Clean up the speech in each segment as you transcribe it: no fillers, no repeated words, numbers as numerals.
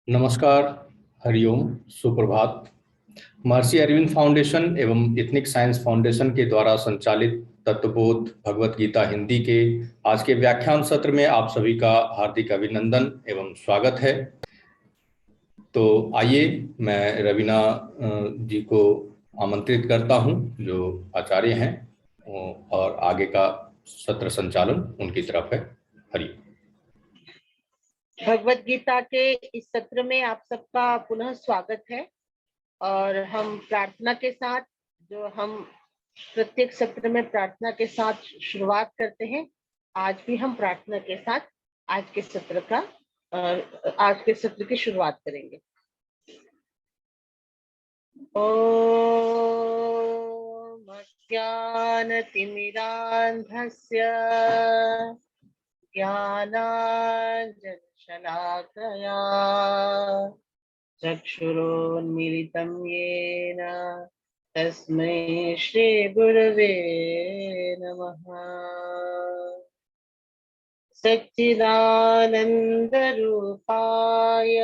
नमस्कार, हरिओम, सुप्रभात। महर्षि अरविंद फाउंडेशन एवं इथनिक साइंस फाउंडेशन के द्वारा संचालित तत्वबोध भगवत गीता हिंदी के आज के व्याख्यान सत्र में आप सभी का हार्दिक अभिनंदन एवं स्वागत है। तो आइए मैं रवीना जी को आमंत्रित करता हूं, जो आचार्य हैं, और आगे का सत्र संचालन उनकी तरफ है। हरि भगवत गीता के इस सत्र में आप सबका पुनः स्वागत है। और हम प्रार्थना के साथ, जो हम प्रत्येक सत्र में प्रार्थना के साथ शुरुआत करते हैं, आज भी हम प्रार्थना के साथ आज के सत्र की शुरुआत करेंगे। ओम अज्ञानतिमिरान्धस्य ज्ञानाञ्जनशलाकया चक्षुरोन्मीलितं येन तस्मै श्रीगुरवे नमः। सच्चिदानन्दरूपाय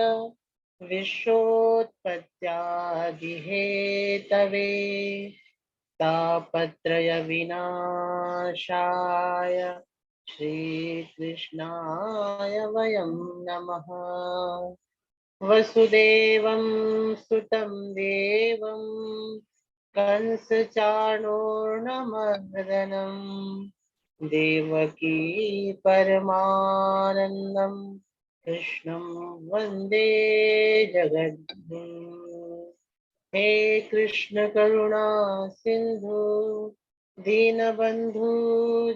विश्वोत्पत्त्यादिहेतवे तापत्रयविनाशाय श्रीकृष्णाय वयं नमः। वसुदेवं सुतं देवं कंसचाणूर्णमर्दनं देवकी परमानन्दं कृष्णं वन्दे जगद्गुरुं। हे कृष्ण करुणा सिंधु दीनबंधु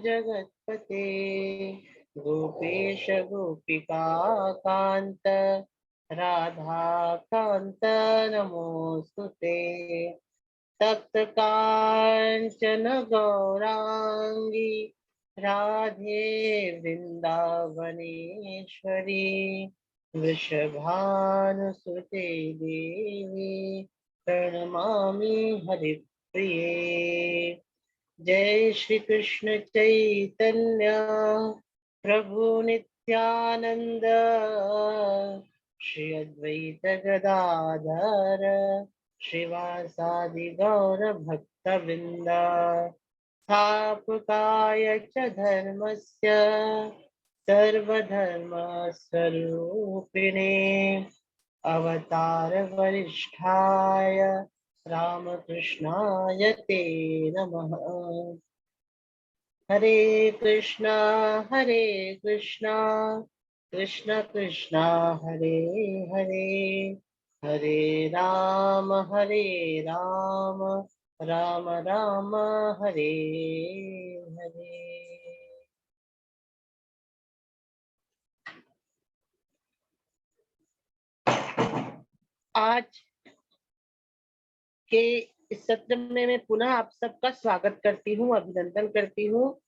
जगत्पते गोपेश गोपिका कांत राधा कांत नमोस्तुते। तप्त कांचन गौरांगी राधे वृंदावनेश्वरी वृषभानुसुते देवी प्रणमामि हरिप्रिये। जय श्री कृष्ण चैतन्य प्रभु नित्यानंद श्री अद्वैत गदाधर श्रीवासादि गौर भक्तवृंद। स्थापकाय च धर्मस्य सर्वधर्म स्वरूपिणे अवतार वरिष्ठाय रामकृष्णाय ते नमः। हरे कृष्णा कृष्ण कृष्ण हरे हरे, हरे राम राम राम हरे हरे। आज के इस सत्र में मैं पुनः आप सबका स्वागत करती हूँ, अभिनंदन करती हूँ।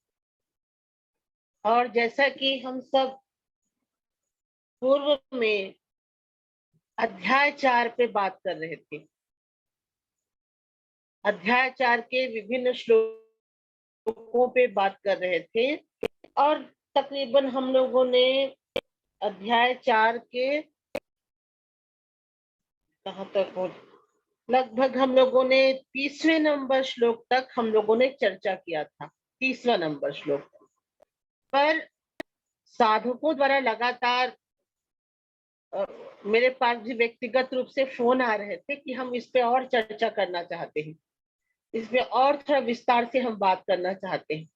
और जैसा कि हम सब पूर्व में अध्याय 4 पे बात कर रहे थे, अध्याय 4 के विभिन्न श्लोकों पे बात कर रहे थे, और तकरीबन हम लोगों ने अध्याय 4 के कहाँ तक हो, लगभग हम लोगों ने 30वें नंबर श्लोक तक हम लोगों ने चर्चा किया था। 30वां नंबर श्लोक पर साधकों द्वारा लगातार मेरे पास भी व्यक्तिगत रूप से फोन आ रहे थे कि हम इस पे और चर्चा करना चाहते हैं, इसमें और थोड़ा विस्तार से हम बात करना चाहते हैं।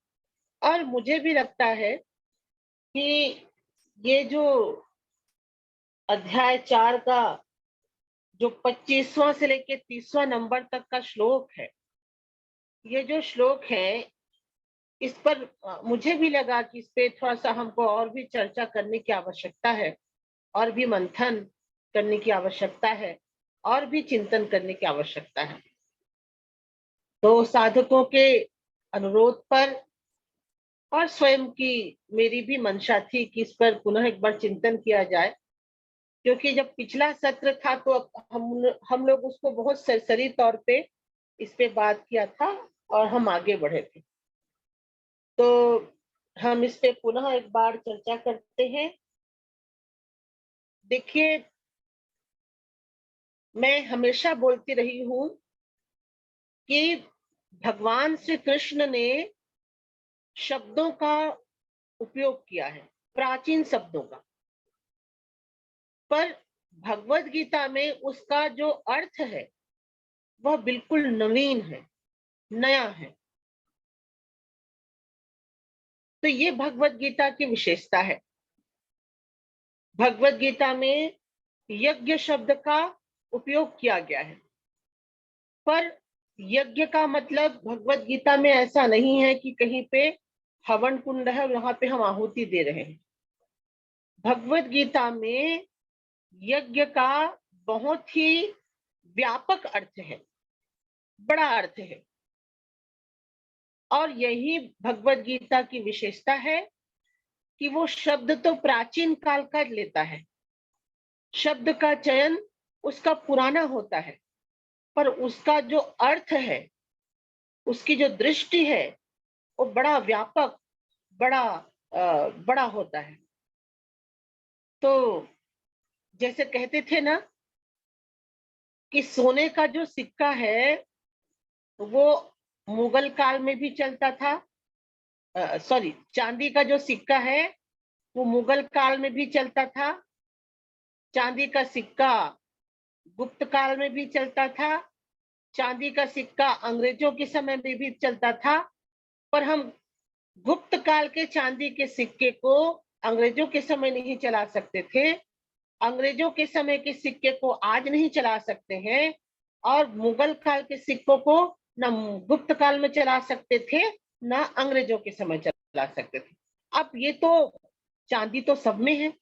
और मुझे भी लगता है कि ये जो अध्याय 4 का जो 25वां से लेके 30वां नंबर तक का श्लोक है, ये जो श्लोक है, इस पर मुझे भी लगा कि इस पे थोड़ा सा हमको और भी चर्चा करने की आवश्यकता है, और भी मंथन करने की आवश्यकता है, और भी चिंतन करने की आवश्यकता है। तो साधकों के अनुरोध पर और स्वयं की मेरी भी मंशा थी कि इस पर पुनः एक बार चिंतन किया जाए, क्योंकि जब पिछला सत्र था तो हम लोग उसको बहुत सरसरी तौर पे इस पे बात किया था और हम आगे बढ़े थे। तो हम इस पे पुनः एक बार चर्चा करते हैं। देखिए, मैं हमेशा बोलती रही हूं कि भगवान श्री कृष्ण ने शब्दों का उपयोग किया है, प्राचीन शब्दों का, पर भगवत गीता में उसका जो अर्थ है वह बिल्कुल नवीन है, नया है। तो ये भगवत गीता की विशेषता है। भगवत गीता में यज्ञ शब्द का उपयोग किया गया है, पर यज्ञ का मतलब भगवत गीता में ऐसा नहीं है कि कहीं पे हवन कुंड है और वहां पे हम आहुति दे रहे हैं। भगवत गीता में यज्ञ का बहुत ही व्यापक अर्थ है, बड़ा अर्थ है। और यही भगवत गीता की विशेषता है कि वो शब्द तो प्राचीन काल का लेता है, शब्द का चयन उसका पुराना होता है, पर उसका जो अर्थ है, उसकी जो दृष्टि है, वो बड़ा व्यापक, बड़ा होता है। तो जैसे कहते थे ना कि सोने का जो सिक्का है वो मुगल काल में भी चलता था, सॉरी, चांदी का जो सिक्का है वो मुगल काल में भी चलता था, चांदी का सिक्का गुप्त काल में भी चलता था, चांदी का सिक्का अंग्रेजों के समय में भी चलता था। पर हम गुप्त काल के चांदी के सिक्के को अंग्रेजों के समय नहीं चला सकते थे, अंग्रेजों के समय के सिक्के को आज नहीं चला सकते हैं, और मुगल काल के सिक्कों को न गुप्त काल में चला सकते थे, न अंग्रेजों के समय चला सकते थे। अब ये तो चांदी तो सब में है,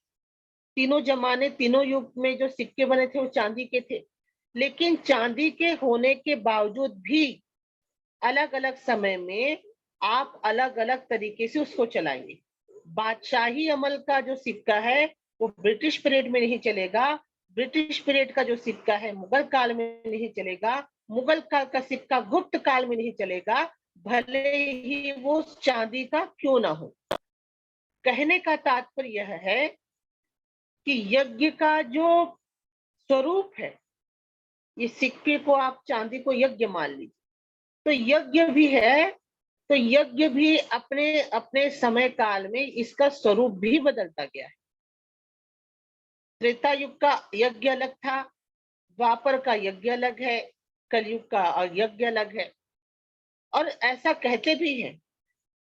तीनों जमाने, तीनों युग में जो सिक्के बने थे वो चांदी के थे। लेकिन चांदी के होने के बावजूद भी अलग अलग समय में आप अलग अलग तरीके से उसको चलाएंगे। बादशाही अमल का जो सिक्का है वो ब्रिटिश पीरियड में नहीं चलेगा, ब्रिटिश पीरियड का जो सिक्का है मुगल काल में नहीं चलेगा, मुगल काल का सिक्का गुप्त काल में नहीं चलेगा, भले ही वो चांदी का क्यों ना हो। कहने का तात्पर्य यह है कि यज्ञ का जो स्वरूप है, ये सिक्के को आप चांदी को यज्ञ मान लीजिए, तो यज्ञ भी है, तो यज्ञ भी अपने अपने समय काल में इसका स्वरूप भी बदलता गया है। त्रेता युग का यज्ञ अलग था, द्वापर का यज्ञ अलग है, कलयुग का और यज्ञ अलग है। और ऐसा कहते भी हैं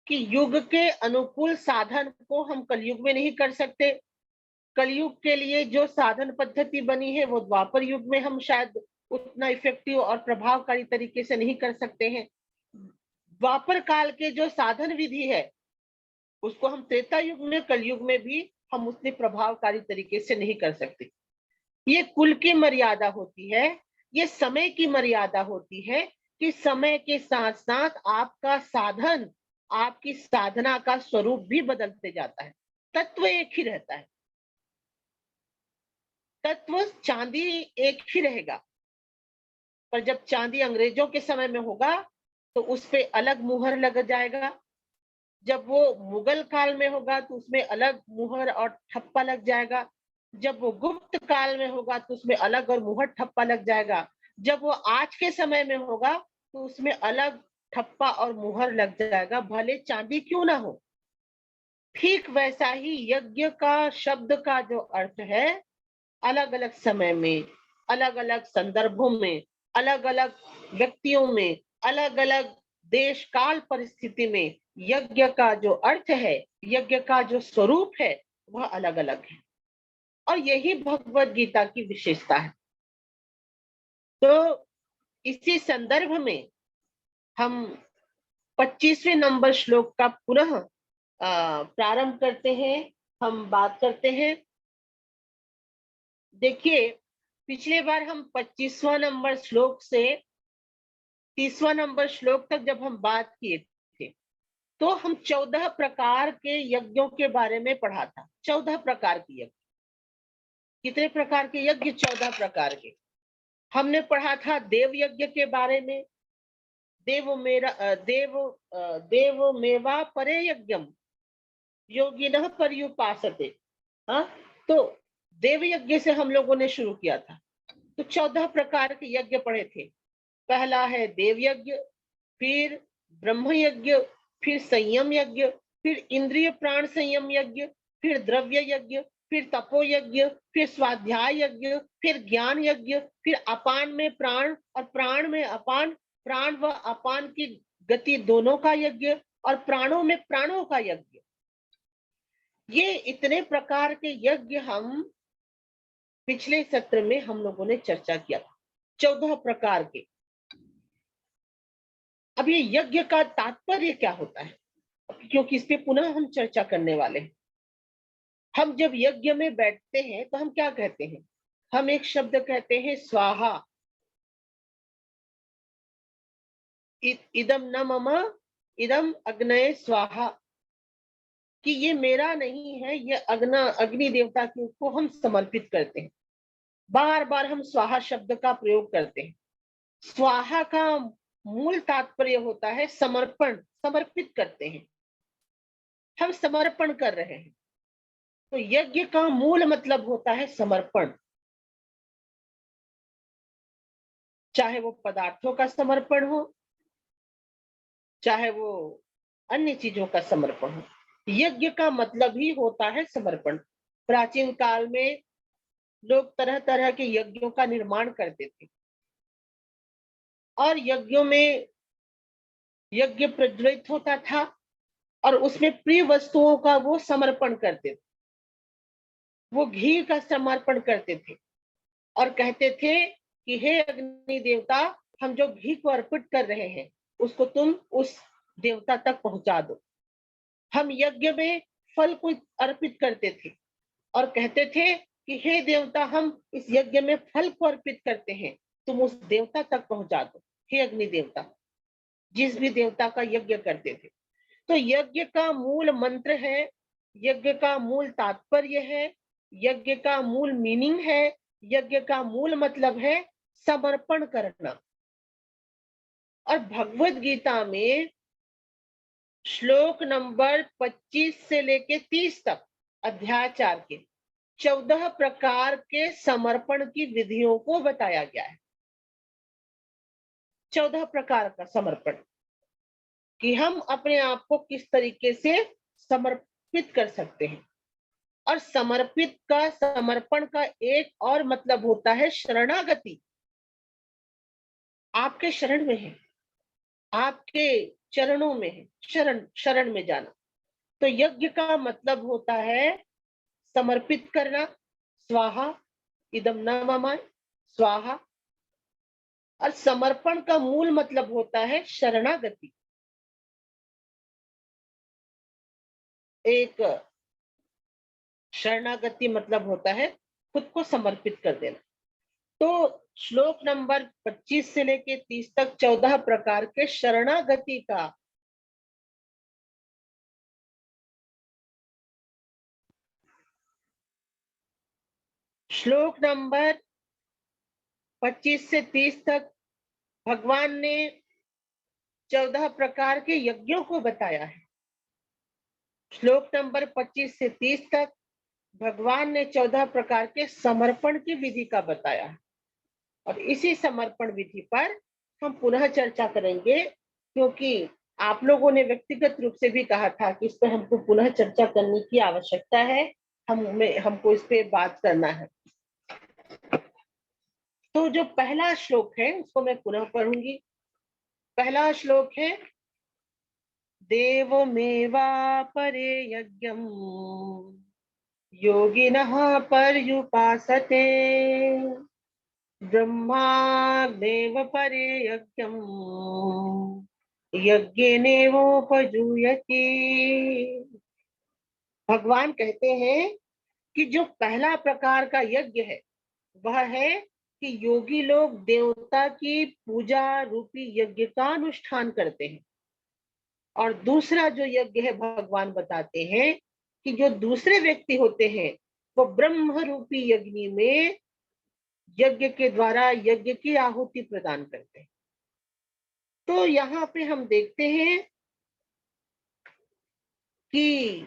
कि युग के अनुकूल साधन को हम कलयुग में नहीं कर सकते, कलयुग के लिए जो साधन पद्धति बनी है वो द्वापर युग में हम शायद उतना इफेक्टिव और प्रभावकारी तरीके से नहीं कर सकते हैं। द्वापर काल के जो साधन विधि है उसको हम त्रेता युग में, कलयुग में भी हम उतने प्रभावकारी तरीके से नहीं कर सकते। ये कुल की मर्यादा होती है, ये समय की मर्यादा होती है कि समय के साथ साथ आपका साधन, आपकी साधना का स्वरूप भी बदलते जाता है, तत्व एक ही रहता है। तत्व चांदी एक ही रहेगा, पर जब चांदी अंग्रेजों के समय में होगा तो उस पे अलग मुहर लग जाएगा, जब वो मुगल काल में होगा तो उसमें अलग मुहर और ठप्पा लग जाएगा, जब वो गुप्त काल में होगा तो उसमें अलग और मुहर ठप्पा लग जाएगा, जब वो आज के समय में होगा तो उसमें अलग ठप्पा और मुहर लग जाएगा, भले चांदी क्यों ना हो। ठीक वैसा ही यज्ञ का शब्द का जो अर्थ है, अलग अलग समय में, अलग अलग संदर्भों में, अलग अलग व्यक्तियों में, अलग अलग देश काल परिस्थिति में यज्ञ का जो अर्थ है, यज्ञ का जो स्वरूप है, वह अलग अलग है। और यही भगवत गीता की विशेषता है। तो इसी संदर्भ में हम 25वें नंबर श्लोक का पुनः प्रारंभ करते हैं, हम बात करते हैं। देखिए, पिछले बार हम 25वां नंबर श्लोक से 30वां नंबर श्लोक तक जब हम बात किए थे तो हम 14 प्रकार के यज्ञों के बारे में पढ़ा था। 14 प्रकार के यज्ञ। कितने प्रकार के यज्ञ? 14 प्रकार के। हमने पढ़ा था देव यज्ञ के बारे में, देव मेवा परे यज्ञम योगिनः पर्युपासते। हाँ, तो देव यज्ञ से हम लोगों ने शुरू किया था। तो 14 प्रकार के यज्ञ पढ़े थे। पहला है देव यज्ञ, फिर ब्रह्म यज्ञ, फिर संयम यज्ञ, फिर इंद्रिय प्राण संयम यज्ञ, फिर द्रव्य यज्ञ, फिर तपो यज्ञ, फिर स्वाध्याय यज्ञ, फिर ज्ञान यज्ञ, फिर अपान में प्राण और प्राण में अपान, प्राण व अपान की गति दोनों का यज्ञ, और प्राणों में प्राणों का यज्ञ। ये इतने प्रकार के यज्ञ हम पिछले सत्र में हम लोगों ने चर्चा किया था, 14 प्रकार के। अब ये यज्ञ का तात्पर्य क्या होता है, क्योंकि इस पे पुनः हम चर्चा करने वाले हैं। हम जब यज्ञ में बैठते हैं तो हम क्या कहते हैं? हम एक शब्द कहते हैं स्वाहा, इदम न मम इदम अग्नये स्वाहा, कि ये मेरा नहीं है, ये अग्नि देवता को हम समर्पित करते हैं। बार बार हम स्वाहा शब्द का प्रयोग करते हैं। स्वाहा का मूल तात्पर्य होता है समर्पण, समर्पित करते हैं, हम समर्पण कर रहे हैं। तो यज्ञ का मूल मतलब होता है समर्पण, चाहे वो पदार्थों का समर्पण हो, चाहे वो अन्य चीजों का समर्पण हो। यज्ञ का मतलब ही होता है समर्पण। प्राचीन काल में लोग तरह तरह के यज्ञों का निर्माण करते थे, और यज्ञों में यज्ञ प्रज्वलित होता था और उसमें प्रिय वस्तुओं का वो समर्पण करते थे। वो घी का समर्पण करते थे और कहते थे कि हे अग्नि देवता, हम जो घी को अर्पित कर रहे हैं उसको तुम उस देवता तक पहुंचा दो। हम यज्ञ में फल को अर्पित करते थे और कहते थे कि हे देवता, हम इस यज्ञ में फल को अर्पित करते हैं, तुम उस देवता तक पहुंचा दो, हे अग्नि देवता, जिस भी देवता का यज्ञ करते थे। तो यज्ञ का मूल मंत्र है, यज्ञ का मूल तात्पर्य है, यज्ञ का मूल मीनिंग है, यज्ञ का मूल मतलब है समर्पण करना। और भगवत गीता में श्लोक नंबर 25 से लेके 30 तक अध्याय 4 के 14 प्रकार के समर्पण की विधियों को बताया गया है। 14 प्रकार का समर्पण, कि हम अपने आप को किस तरीके से समर्पित कर सकते हैं। और समर्पण का एक और मतलब होता है शरणागति। आपके शरण में है, आपके चरणों में है, शरण में जाना। तो यज्ञ का मतलब होता है समर्पित करना, स्वाहा इदम न मम स्वाहा। और समर्पण का मूल मतलब होता है शरणागति। एक शरणागति मतलब होता है खुद को समर्पित कर देना। तो श्लोक नंबर 25 से लेके 30 तक 14 प्रकार के शरणागति का श्लोक नंबर 25 से 30 तक भगवान ने 14 प्रकार के यज्ञों को बताया है। श्लोक नंबर 25 से 30 तक भगवान ने 14 प्रकार के समर्पण की विधि का बताया है। और इसी समर्पण विधि पर हम पुनः चर्चा करेंगे, क्योंकि आप लोगों ने व्यक्तिगत रूप से भी कहा था कि इस पर हमको पुनः चर्चा करने की आवश्यकता है, हमको इस पे बात करना है। तो जो पहला श्लोक है उसको मैं पुनः पढ़ूंगी। पहला श्लोक है, देवमेवा परे यज्ञम योगिनः पर्युपासते ब्रह्माग्नेव परे यज्ञम यज्ञेनेवोपजूयते। भगवान कहते हैं कि जो पहला प्रकार का यज्ञ है वह है कि योगी लोग देवता की पूजा रूपी यज्ञ का अनुष्ठान करते हैं। और दूसरा जो यज्ञ है भगवान बताते हैं कि जो दूसरे व्यक्ति होते हैं वो ब्रह्म रूपी यज्ञ में यज्ञ के द्वारा यज्ञ की आहुति प्रदान करते हैं। तो यहाँ पे हम देखते हैं कि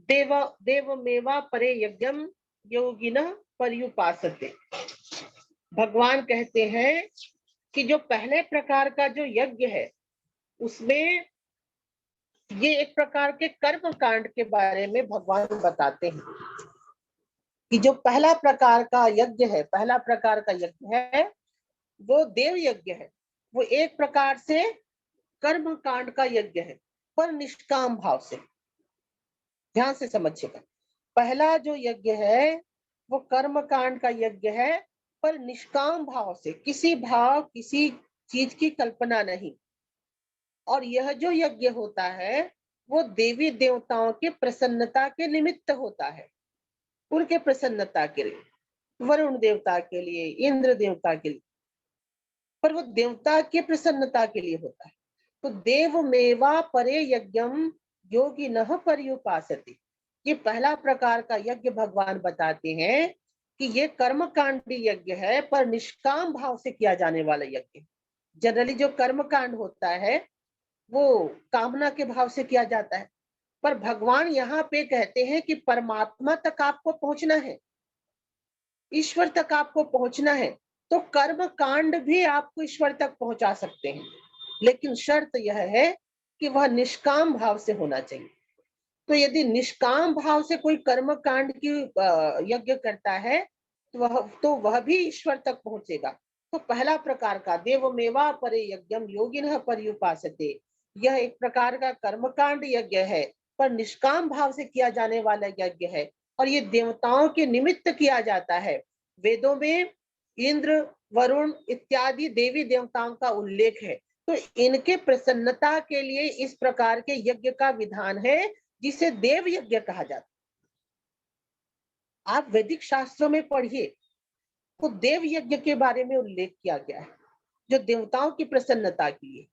देवमेवा परे यज्ञम योगिनः पर्युपासते। भगवान कहते हैं कि जो पहले प्रकार का जो यज्ञ है उसमें ये एक प्रकार के कर्म कांड के बारे में भगवान बताते हैं कि जो पहला प्रकार का यज्ञ है, पहला प्रकार का यज्ञ है वो देव यज्ञ है। वो एक प्रकार से कर्म कांड का यज्ञ है, पर निष्काम भाव से। ध्यान से समझिएगा, पहला जो यज्ञ है वो कर्म कांड का यज्ञ है, पर निष्काम भाव से, किसी भाव किसी चीज की कल्पना नहीं। और यह जो यज्ञ होता है वो देवी देवताओं के प्रसन्नता के निमित्त होता है, उनके प्रसन्नता के लिए, वरुण देवता के लिए, इंद्र देवता के लिए, पर वो देवता के प्रसन्नता के लिए होता है। तो देवमेवा परे यज्ञम योगिनः पर्युपासते, ये पहला प्रकार का यज्ञ भगवान बताते हैं कि ये कर्मकांडी यज्ञ है, पर निष्काम भाव से किया जाने वाला यज्ञ। जनरली जो कर्मकांड होता है वो कामना के भाव से किया जाता है, पर भगवान यहाँ पे कहते हैं कि परमात्मा तक आपको पहुंचना है, ईश्वर तक आपको पहुंचना है, तो कर्म कांड भी आपको ईश्वर तक पहुंचा सकते हैं, लेकिन शर्त यह है कि वह निष्काम भाव से होना चाहिए। तो यदि निष्काम भाव से कोई कर्म कांड की यज्ञ करता है तो वह भी ईश्वर तक पहुंचेगा। तो पहला प्रकार का देवमेवा परे यज्ञम योगिनः पर्युपासते, यह एक प्रकार का कर्मकांड यज्ञ है, पर निष्काम भाव से किया जाने वाला यज्ञ है, और ये देवताओं के निमित्त किया जाता है। वेदों में इंद्र, वरुण इत्यादि देवी देवताओं का उल्लेख है, तो इनके प्रसन्नता के लिए इस प्रकार के यज्ञ का विधान है, जिसे देव यज्ञ कहा जाता है। आप वैदिक शास्त्रों में पढ़िए तो देव यज्ञ के बारे में उल्लेख किया गया है, जो देवताओं की प्रसन्नता के लिए।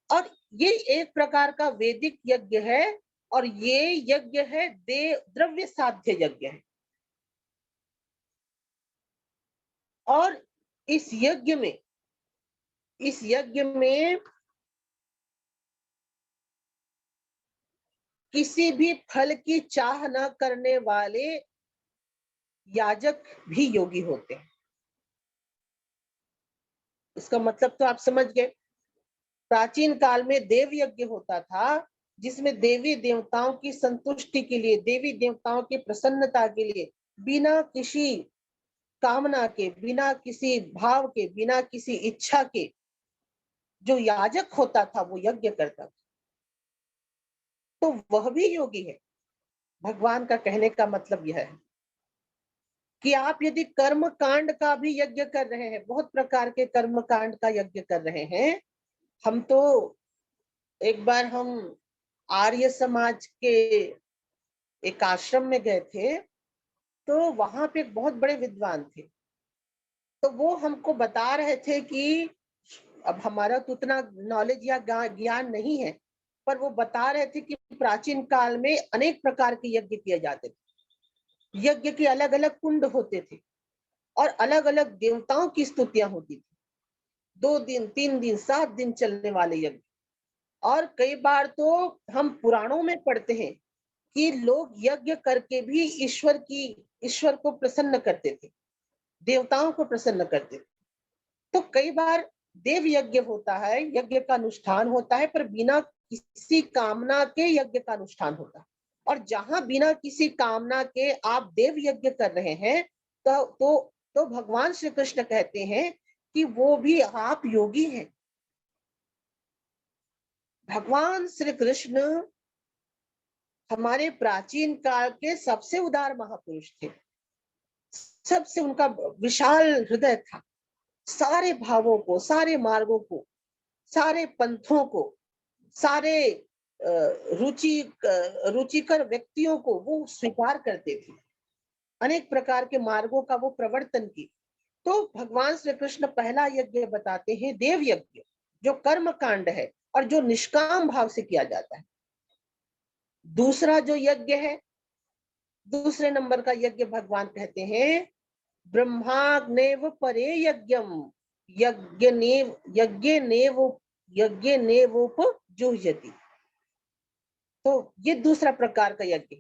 और ये एक प्रकार का वैदिक यज्ञ है, और ये यज्ञ है देव द्रव्य साध्य यज्ञ है। और इस यज्ञ में किसी भी फल की चाह न करने वाले याजक भी योगी होते हैं। इसका मतलब तो आप समझ गए। प्राचीन काल में देव यज्ञ होता था, जिसमें देवी देवताओं की संतुष्टि के लिए, देवी देवताओं की प्रसन्नता के लिए, बिना किसी कामना के, बिना किसी भाव के, बिना किसी इच्छा के जो याजक होता था वो यज्ञ करता था, तो वह भी योगी है। भगवान का कहने का मतलब यह है कि आप यदि कर्म कांड का भी यज्ञ कर रहे हैं, बहुत प्रकार के कर्म कांड का यज्ञ कर रहे हैं। हम तो एक बार हम आर्य समाज के एक आश्रम में गए थे, तो वहां पे एक बहुत बड़े विद्वान थे। तो वो हमको बता रहे थे कि अब हमारा तो उतना नॉलेज या ज्ञान नहीं है, पर वो बता रहे थे कि प्राचीन काल में अनेक प्रकार के यज्ञ किए जाते थे। यज्ञ के अलग अलग कुंड होते थे, और अलग अलग देवताओं की स्तुतियां होती थी। 2 दिन, 3 दिन, 7 दिन चलने वाले यज्ञ। और कई बार तो हम पुराणों में पढ़ते हैं कि लोग यज्ञ करके भी ईश्वर को प्रसन्न करते थे, देवताओं को प्रसन्न करते थे। तो कई बार देव यज्ञ होता है, यज्ञ का अनुष्ठान होता है, पर बिना किसी कामना के यज्ञ का अनुष्ठान होता है। और जहां बिना किसी कामना के आप देव यज्ञ कर रहे हैं, तो भगवान श्री कृष्ण कहते हैं कि वो भी आप योगी हैं। भगवान श्री कृष्ण हमारे प्राचीन काल के सबसे उदार महापुरुष थे। सबसे उनका विशाल हृदय था। सारे भावों को, सारे मार्गों को, सारे पंथों को, सारे रुचिकर व्यक्तियों को वो स्वीकार करते थे। अनेक प्रकार के मार्गों का वो प्रवर्तन की। तो भगवान श्री कृष्ण पहला यज्ञ बताते हैं देव यज्ञ, जो कर्म कांड है और जो निष्काम भाव से किया जाता है। दूसरा जो यज्ञ है, दूसरे नंबर का यज्ञ भगवान कहते हैं ब्रह्माग्नेव परे यज्ञम यज्ञनेवोपजुह्यति। तो ये दूसरा प्रकार का यज्ञ।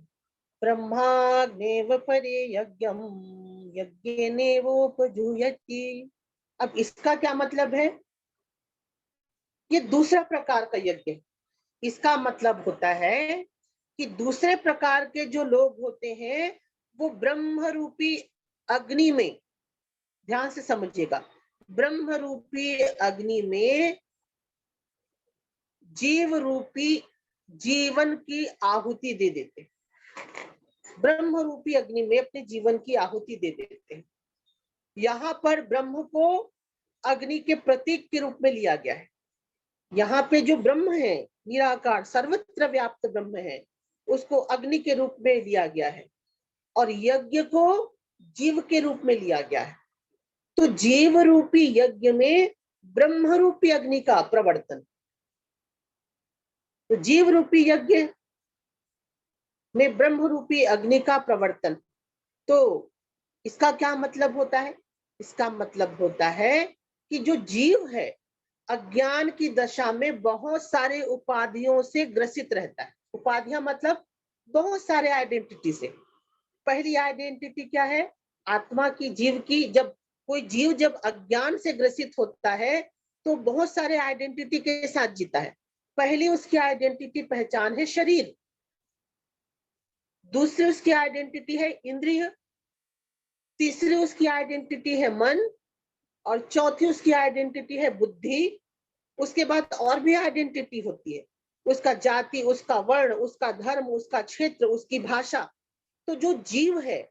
ब्रह्माग्नेव परे यज्ञम यज्ञेनेवोपजुह्यति। अब इसका क्या मतलब है? ये दूसरा प्रकार का यज्ञ है। इसका मतलब होता है कि दूसरे प्रकार के जो लोग होते हैं वो ब्रह्म रूपी अग्नि में, ध्यान से समझिएगा, ब्रह्म रूपी अग्नि में जीव रूपी जीवन की आहुति दे देते, ब्रह्म रूपी अग्नि में अपने जीवन की आहुति दे देते हैं। यहाँ पर ब्रह्म को अग्नि के प्रतीक के रूप में लिया गया है। यहाँ पे जो ब्रह्म है, निराकार सर्वत्र व्याप्त ब्रह्म है, उसको अग्नि के रूप में लिया गया है और यज्ञ को जीव के रूप में लिया गया है। तो जीव रूपी यज्ञ में ब्रह्म रूपी अग्नि का प्रवर्तन, तो जीव रूपी यज्ञ में ब्रह्म रूपी अग्नि का प्रवर्तन। तो इसका क्या मतलब होता है? इसका मतलब होता है कि जो जीव है अज्ञान की दशा में बहुत सारे उपाधियों से ग्रसित रहता है। उपाधियां मतलब बहुत सारे आइडेंटिटी से। पहली आइडेंटिटी क्या है? आत्मा की, जीव की। जब कोई जीव जब अज्ञान से ग्रसित होता है तो बहुत सारे आइडेंटिटी के साथ जीता है। पहली उसकी आइडेंटिटी पहचान है शरीर, दूसरी उसकी आइडेंटिटी है इंद्रिय, तीसरी उसकी आइडेंटिटी है मन और चौथी उसकी आइडेंटिटी है बुद्धि। उसके बाद और भी आइडेंटिटी होती है, उसका जाति, उसका वर्ण, उसका धर्म, उसका क्षेत्र, उसकी भाषा। तो जो जीव है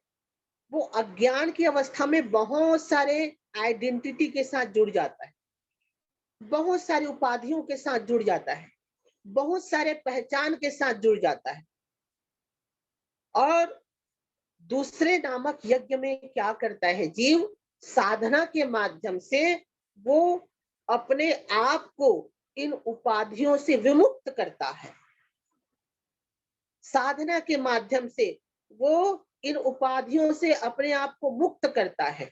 वो अज्ञान की अवस्था में बहुत सारे आइडेंटिटी के साथ जुड़ जाता है, बहुत सारी उपाधियों के साथ जुड़ जाता है, बहुत सारे पहचान के साथ जुड़ जाता है। और दूसरे नामक यज्ञ में क्या करता है जीव? साधना के माध्यम से वो अपने आप को इन उपाधियों से विमुक्त करता है। साधना के माध्यम से वो इन उपाधियों से अपने आप को मुक्त करता है।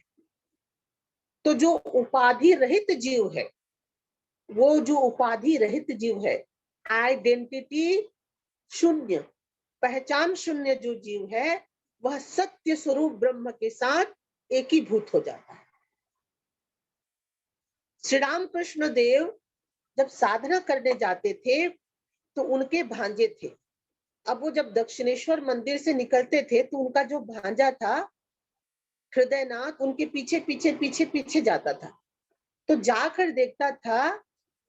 तो जो उपाधि रहित जीव है, वो जो उपाधि रहित जीव है, आइडेंटिटी शून्य, पहचान शून्य जो जीव है, वह सत्य स्वरूप ब्रह्म के साथ एकीभूत हो जाता है। श्री राम कृष्ण देव जब साधना करने जाते थे तो उनके भांजे थे। अब वो जब दक्षिणेश्वर मंदिर से निकलते थे तो उनका जो भांजा था हृदयनाथ, उनके पीछे पीछे पीछे पीछे जाता था। तो जाकर देखता था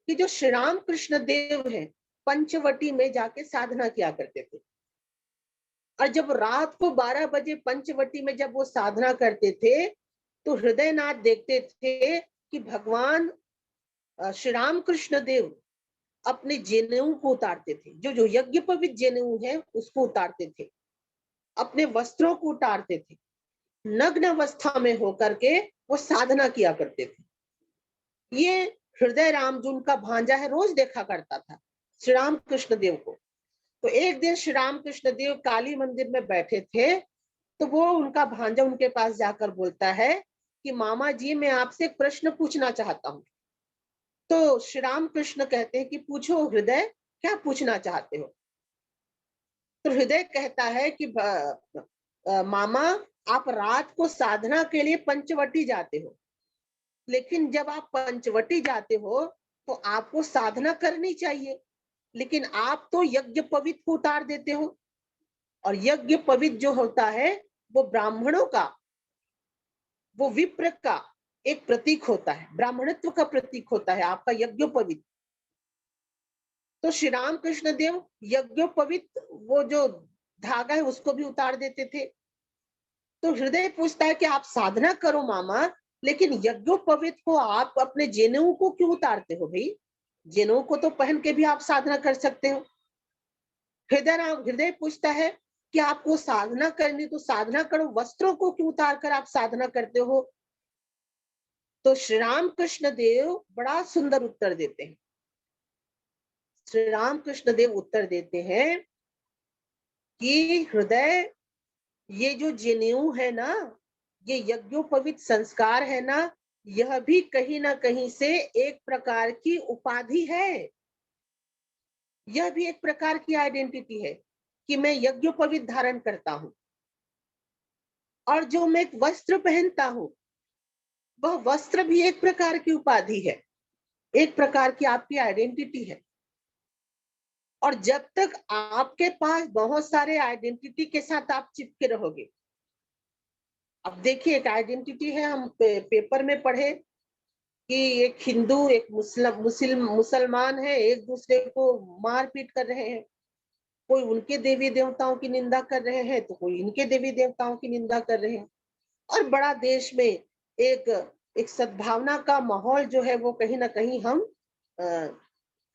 कि जो श्री राम कृष्ण देव है पंचवटी में जाके साधना किया करते थे। और जब रात को 12 बजे पंचवटी में जब वो साधना करते थे तो हृदयनाथ देखते थे कि भगवान श्री राम कृष्ण देव अपने जनेऊ को उतारते थे, जो यज्ञ पवित्र जनेऊ है उसको उतारते थे, अपने वस्त्रों को उतारते थे, नग्न अवस्था में होकर के वो साधना किया करते थे। ये हृदय राम जो उनका भांजा है रोज देखा करता था श्री राम कृष्ण देव को। तो एक दिन श्री राम कृष्ण देव काली मंदिर में बैठे थे तो वो उनका भांजा उनके पास जाकर बोलता है कि मामा जी मैं आपसे एक प्रश्न पूछना चाहता हूँ। तो श्री राम कृष्ण कहते हैं कि पूछो हृदय, क्या पूछना चाहते हो? तो हृदय कहता है कि मामा आप रात को साधना के लिए पंचवटी जाते हो, लेकिन जब आप पंचवटी जाते हो तो आपको साधना करनी चाहिए, लेकिन आप तो यज्ञ पवित्र को उतार देते हो। और यज्ञ पवित्र जो होता है वो ब्राह्मणों का, वो विप्र का एक प्रतीक होता है, ब्राह्मणत्व का प्रतीक होता है आपका यज्ञ पवित्र। तो श्री राम कृष्ण देव यज्ञोपवीत वो जो धागा है उसको भी उतार देते थे। तो हृदय पूछता है कि आप साधना करो मामा, लेकिन यज्ञोपवीत को आप अपने जनेऊ को क्यों उतारते हो भाई? जनेऊ को तो पहन के भी आप साधना कर सकते हो। हृदय पूछता है कि आपको साधना करनी तो साधना करो, वस्त्रों को क्यों उतार कर आप साधना करते हो? तो श्री राम कृष्ण देव बड़ा सुंदर उत्तर देते हैं। श्री राम कृष्ण देव उत्तर देते हैं कि हृदय, ये जो जनेऊ है ना, ये यज्ञोपवीत संस्कार है ना, यह भी कहीं ना कहीं से एक प्रकार की उपाधि है, यह भी एक प्रकार की आइडेंटिटी है। कि मैं यज्ञोपवीत धारण करता हूं, और जो मैं एक वस्त्र पहनता हूं, वह वस्त्र भी एक प्रकार की उपाधि है, एक प्रकार की आपकी आइडेंटिटी है। और जब तक आपके पास बहुत सारे आइडेंटिटी के साथ आप चिपके रहोगे, अब देखिए एक आइडेंटिटी है, हम पेपर में पढ़े कि एक हिंदू एक मुसलमान है, एक दूसरे को मारपीट कर रहे हैं, कोई उनके देवी देवताओं की निंदा कर रहे हैं तो कोई इनके देवी देवताओं की निंदा कर रहे हैं, और बड़ा देश में एक सद्भावना का माहौल जो है वो कहीं ना कहीं हम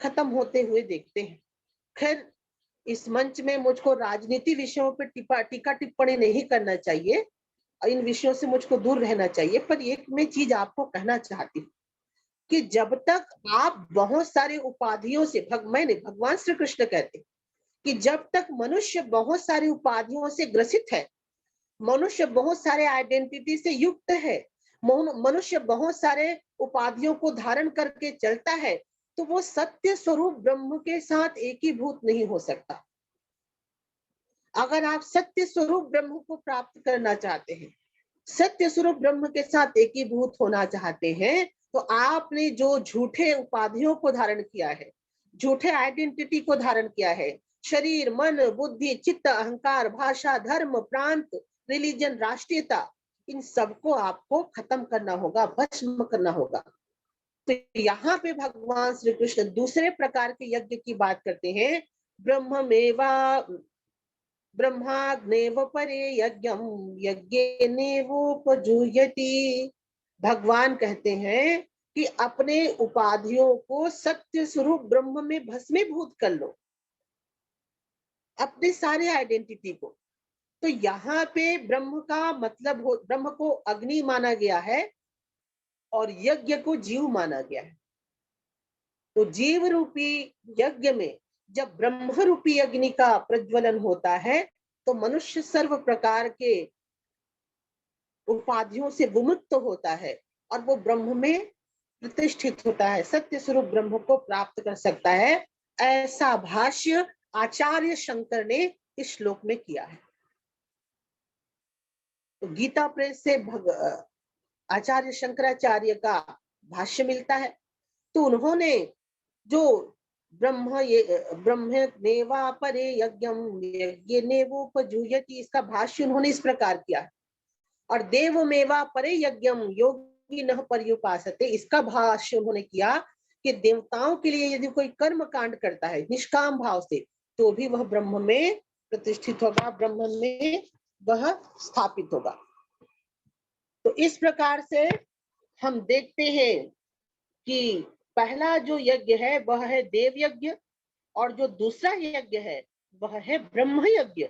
खत्म होते हुए देखते हैं। खैर, इस मंच में मुझको राजनीति विषयों पर टीका टिप्पणी नहीं करना चाहिए, इन विषयों से मुझको दूर रहना चाहिए, पर एक मैं चीज आपको कहना चाहती हूँ कि जब तक आप बहुत सारे उपाधियों से भगवान श्री कृष्ण कहते हैं कि जब तक मनुष्य बहुत सारी उपाधियों से ग्रसित है, मनुष्य बहुत सारे आइडेंटिटी से युक्त है, मनुष्य बहुत सारे उपाधियों को धारण करके चलता है, तो वो सत्य स्वरूप ब्रह्म के साथ एकीभूत नहीं हो सकता। अगर आप सत्य स्वरूप ब्रह्म को प्राप्त करना चाहते हैं, सत्य स्वरूप ब्रह्म के साथ एकीभूत होना चाहते हैं, तो आपने जो झूठे उपाधियों को धारण किया है, झूठे आइडेंटिटी को धारण किया है, शरीर, मन, बुद्धि, चित्त, अहंकार, भाषा, धर्म, प्रांत, रिलीजन, राष्ट्रीयता, इन सबको आपको खत्म करना होगा, भस्म करना होगा। तो यहाँ पे भगवान श्री कृष्ण दूसरे प्रकार के यज्ञ की बात करते हैं, ब्रह्माग्नेव परे यज्ञम यज्ञेनेवोपजुह्यति। भगवान कहते हैं कि अपने उपाधियों को सत्य स्वरूप ब्रह्म में भस्मीभूत कर लो, अपने सारे आइडेंटिटी को। तो यहाँ पे ब्रह्म का मतलब ब्रह्म को अग्नि माना गया है और यज्ञ को जीव माना गया है। तो जीव रूपी यज्ञ में जब ब्रह्म रूपी अग्नि का प्रज्वलन होता है, तो मनुष्य सर्व प्रकार के उपाधियों से विमुक्त होता है और वो ब्रह्म में प्रतिष्ठित होता है, सत्य स्वरूप ब्रह्म को प्राप्त कर सकता है। ऐसा भाष्य आचार्य शंकर ने इस श्लोक में किया है। तो गीता प्रेस से आचार्य शंकराचार्य का भाष्य मिलता है। तो उन्होंने जो ब्रह्मेवा परे यज्ञम यज्ञेनेवोपजुह्यति, इसका भाष्य उन्होंने इस प्रकार किया है। और देवमेवा परे यज्ञम योगिनः पर्युपासते, इसका भाष्य उन्होंने किया कि देवताओं के लिए यदि कोई कर्म कांड करता है निष्काम भाव से, तो भी वह ब्रह्म में प्रतिष्ठित होगा, ब्रह्म में वह स्थापित होगा। तो इस प्रकार से हम देखते हैं कि पहला जो यज्ञ है वह है देव यज्ञ, और जो दूसरा यज्ञ है वह है ब्रह्म यज्ञ।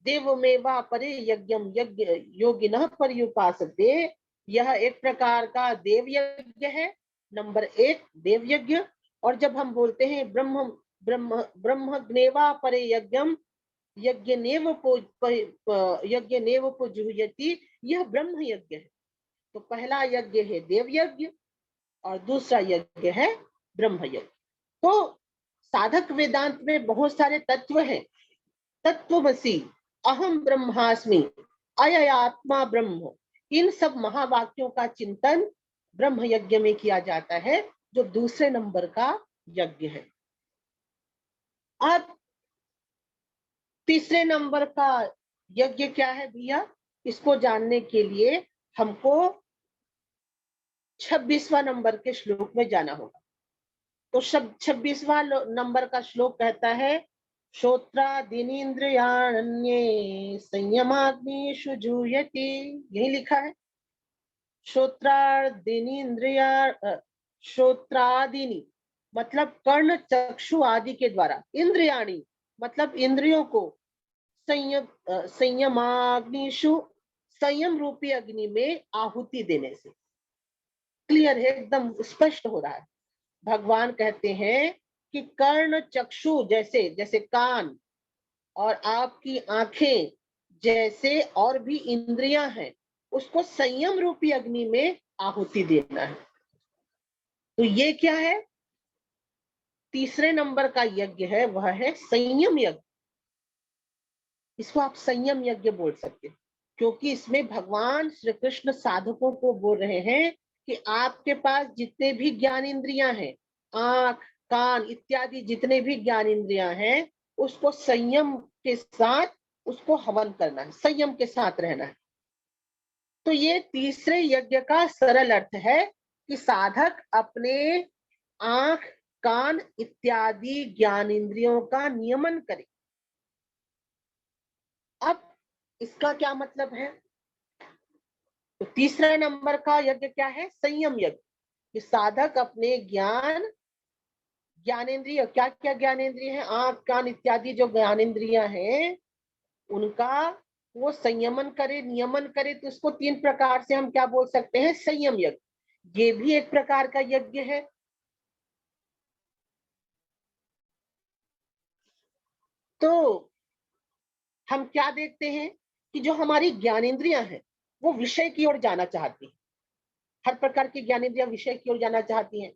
देवमेवा परे यज्ञम यज्ञ योगिनः पर्युपासते, यह एक प्रकार का देव यज्ञ है, नंबर 1 देव यज्ञ। और जब हम बोलते हैं ब्रह्मग्नेवा परे यज्ञम यज्ञनेवोपजुह्यति, यह ब्रह्म यज्ञ है। तो पहला यज्ञ है देव यज्ञ और दूसरा यज्ञ है ब्रह्म यज्ञ। तो साधक वेदांत में बहुत सारे तत्व हैं। तत्वमसि, अहम ब्रह्मास्मि, अययात्मा ब्रह्म, इन सब महावाक्यों का चिंतन ब्रह्म यज्ञ में किया जाता है, जो दूसरे नंबर का यज्ञ है। अब तीसरे नंबर का यज्ञ क्या है भैया, इसको जानने के लिए हमको 26वां नंबर के श्लोक में जाना होगा। तो 26वां नंबर का श्लोक कहता है, श्रोत्रादीनीन्द्रियाण्ये संयमाग्निषु जुह्यति, यही लिखा है। श्रोत्रादीनी मतलब कर्ण चक्षु आदि के द्वारा, इंद्रियाणी मतलब इंद्रियों को, संयमाग्निषु संयम रूपी अग्नि में आहुति देने से। क्लियर है, एकदम स्पष्ट हो रहा है। भगवान कहते हैं कि कर्ण चक्षु जैसे, जैसे कान और आपकी आंखें जैसे और भी इंद्रियां हैं, उसको संयम रूपी अग्नि में आहुति देना है। तो ये क्या है, तीसरे नंबर का यज्ञ है वह है संयम यज्ञ। इसको आप संयम यज्ञ बोल सकते हैं, क्योंकि इसमें भगवान श्री कृष्ण साधकों को बोल रहे हैं कि आपके पास जितने भी ज्ञान इंद्रियां हैं, आंख, कान इत्यादि जितने भी ज्ञान इंद्रियां हैं, उसको संयम के साथ उसको हवन करना है, संयम के साथ रहना है। तो ये तीसरे यज्ञ का सरल अर्थ है कि साधक अपने आंख, कान इत्यादि ज्ञान इंद्रियों का नियमन करे। अब इसका क्या मतलब है? तो तीसरा नंबर का यज्ञ क्या है? संयम यज्ञ। कि साधक अपने ज्ञानेंद्रिय, क्या क्या ज्ञानेंद्रिय है, आंख, कान इत्यादि जो ज्ञानेंद्रियां हैं, उनका वो संयमन करे, नियमन करे। तो उसको तीन प्रकार से हम क्या बोल सकते हैं? संयम यज्ञ। ये भी एक प्रकार का यज्ञ है। तो हम क्या देखते हैं कि जो हमारी ज्ञानेंद्रियां हैं वो विषय की ओर जाना चाहती हैं, हर प्रकार की ज्ञानेंद्रियां विषय की ओर जाना चाहती हैं।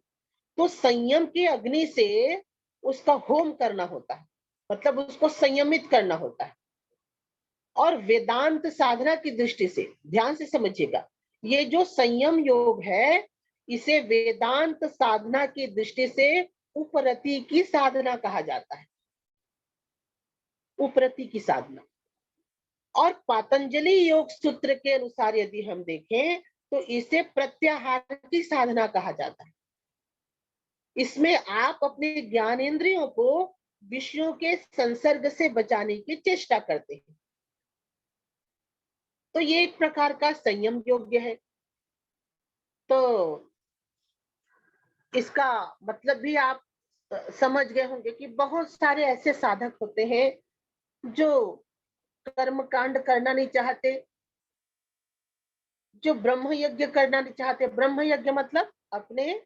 तो संयम की अग्नि से उसका होम करना होता है, मतलब उसको संयमित करना होता है। और वेदांत साधना की दृष्टि से ध्यान से समझिएगा, ये जो संयम योग है इसे वेदांत साधना की दृष्टि से उपरति की साधना कहा जाता है, उपरति की साधना। और पतंजलि योग सूत्र के अनुसार यदि हम देखें तो इसे प्रत्याहार की साधना कहा जाता है। इसमें आप अपने ज्ञानेंद्रियों को विषयों के संसर्ग से बचाने की चेष्टा करते हैं। तो ये एक प्रकार का संयम योग्य है। तो इसका मतलब भी आप समझ गए होंगे कि बहुत सारे ऐसे साधक होते हैं जो कर्म कांड करना नहीं चाहते, जो ब्रह्म यज्ञ करना नहीं चाहते। ब्रह्म यज्ञ मतलब अपने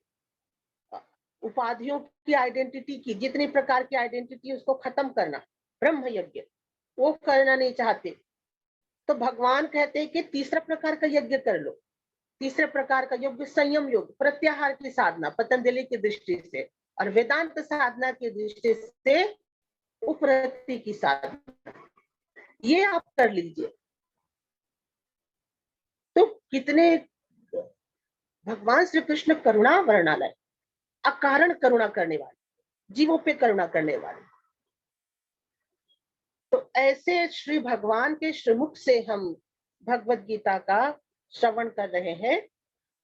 उपाधियों की आइडेंटिटी की, जितनी प्रकार की आइडेंटिटी उसको खत्म करना, ब्रह्म यज्ञ वो करना नहीं चाहते। तो भगवान कहते हैं कि तीसरा प्रकार का यज्ञ कर लो। तीसरे प्रकार का योग संयम योग, प्रत्याहार की साधना पतंजलि की दृष्टि से, और वेदांत साधना की दृष्टि से उपरति की साधना, ये आप कर लीजिए। तो कितने भगवान श्री कृष्ण करुणा वर्णालय, अकारण करुणा करने वाले, जीवों पे करुणा करने वाले। तो ऐसे श्री भगवान के श्रीमुख से हम भगवत गीता का श्रवण कर रहे हैं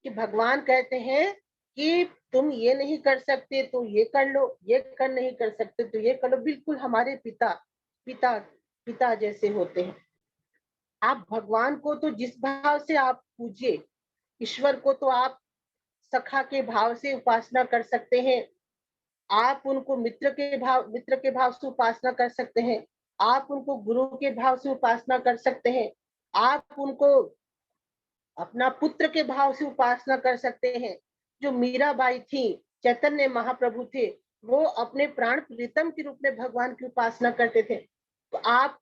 कि भगवान कहते हैं कि तुम ये नहीं कर सकते तो ये कर लो, ये कर नहीं कर सकते तो ये कर लो। बिल्कुल हमारे पिता पिता पिता जैसे होते हैं। आप भगवान को तो जिस भाव से आप पूजिए, ईश्वर को तो आप सखा के भाव से उपासना कर सकते हैं, आप उनको मित्र के भाव से उपासना कर सकते हैं, आप उनको गुरु के भाव से उपासना कर सकते हैं, आप उनको अपना पुत्र के भाव से उपासना कर सकते हैं। जो मीराबाई थी, चैतन्य महाप्रभु थे, वो अपने प्राण प्रीतम के रूप में भगवान की उपासना करते थे। तो आप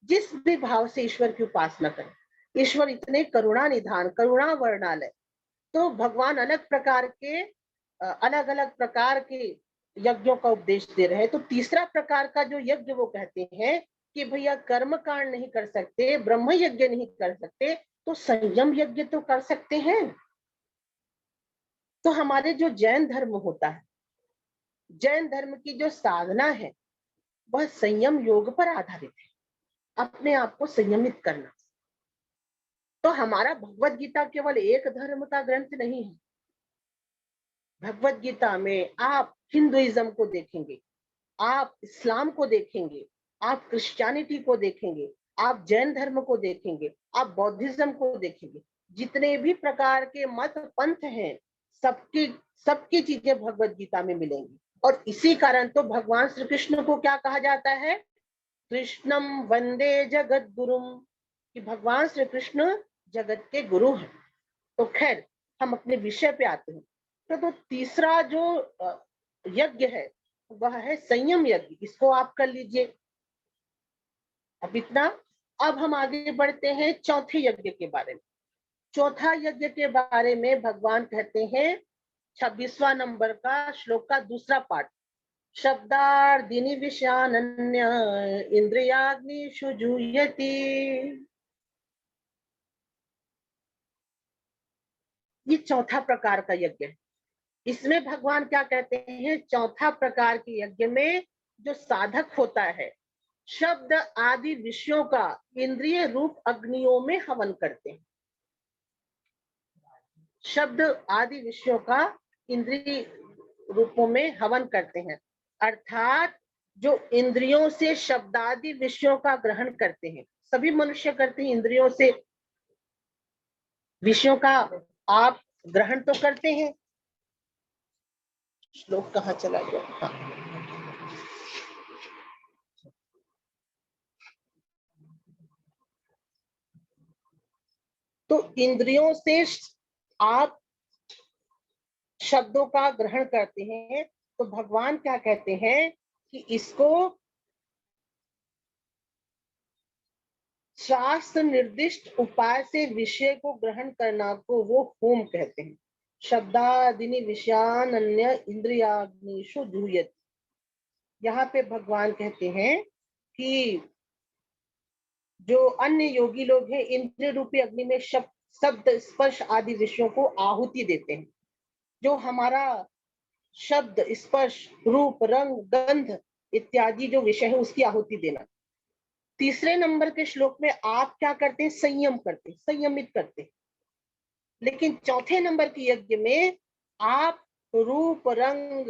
जिस भी भाव से ईश्वर की उपासना करें, ईश्वर इतने करुणा निधान, करुणा वर्णालय। तो भगवान अलग अलग प्रकार के यज्ञों का उपदेश दे रहे हैं। तो तीसरा प्रकार का जो यज्ञ वो कहते हैं कि भैया कर्म कांड नहीं कर सकते, ब्रह्म यज्ञ नहीं कर सकते, तो संयम यज्ञ तो कर सकते हैं। तो हमारे जो जैन धर्म होता है, जैन धर्म की जो साधना है वह संयम योग पर आधारित है, अपने आप को संयमित करना। तो हमारा भगवत गीता केवल एक धर्म का ग्रंथ नहीं है। भगवत गीता में आप हिंदुइज्म को देखेंगे, आप इस्लाम को देखेंगे, आप क्रिश्चियनिटी को देखेंगे, आप जैन धर्म को देखेंगे, आप बौद्धिज्म को देखेंगे, जितने भी प्रकार के मत पंथ हैं, सबकी सबकी चीजें भगवत गीता में मिलेंगी। और इसी कारण तो भगवान श्री कृष्ण को क्या कहा जाता है? कृष्णम वंदे जगत गुरुम, कि भगवान श्री कृष्ण जगत के गुरु हैं। तो खैर हम अपने विषय पे आते हैं। तो तीसरा जो यज्ञ है वह है संयम यज्ञ, इसको आप कर लीजिए। अब इतना। अब हम आगे बढ़ते हैं चौथे यज्ञ के बारे में। चौथा यज्ञ के बारे में भगवान कहते हैं 26वां नंबर का श्लोक का दूसरा पाठ। शब्दार्दिनी विषयानन्य इंद्रियाग्निषु जुह्यति। ये चौथा प्रकार का यज्ञ है। इसमें भगवान क्या कहते हैं, चौथा प्रकार के यज्ञ में जो साधक होता है, शब्द आदि विषयों का इंद्रिय रूप अग्नियों में हवन करते हैं। शब्द आदि विषयों का इंद्रिय रूपों में हवन करते हैं, अर्थात जो इंद्रियों से शब्दादि विषयों का ग्रहण करते हैं, सभी मनुष्य करते हैं, इंद्रियों से विषयों का आप ग्रहण तो करते हैं। श्लोक कहाँ चला गया? हाँ। तो इंद्रियों से आप शब्दों का ग्रहण करते हैं, तो भगवान क्या कहते हैं कि इसको शास्त्र निर्दिष्ट उपाय से विषय को ग्रहण करना को वो होम कहते हैं। शब्दादिनी विषयानन्य इंद्रियाग्निषु जुह्यति। यहाँ पे भगवान कहते हैं कि जो अन्य योगी लोग हैं, इंद्रिय रूपी अग्नि में शब्द स्पर्श आदि विषयों को आहुति देते हैं। जो हमारा शब्द स्पर्श रूप रंग गंध इत्यादि जो विषय है उसकी आहुति देना। तीसरे नंबर के श्लोक में आप क्या करते हैं, संयम करते हैं, संयमित करते हैं। लेकिन चौथे नंबर के यज्ञ में आप रूप रंग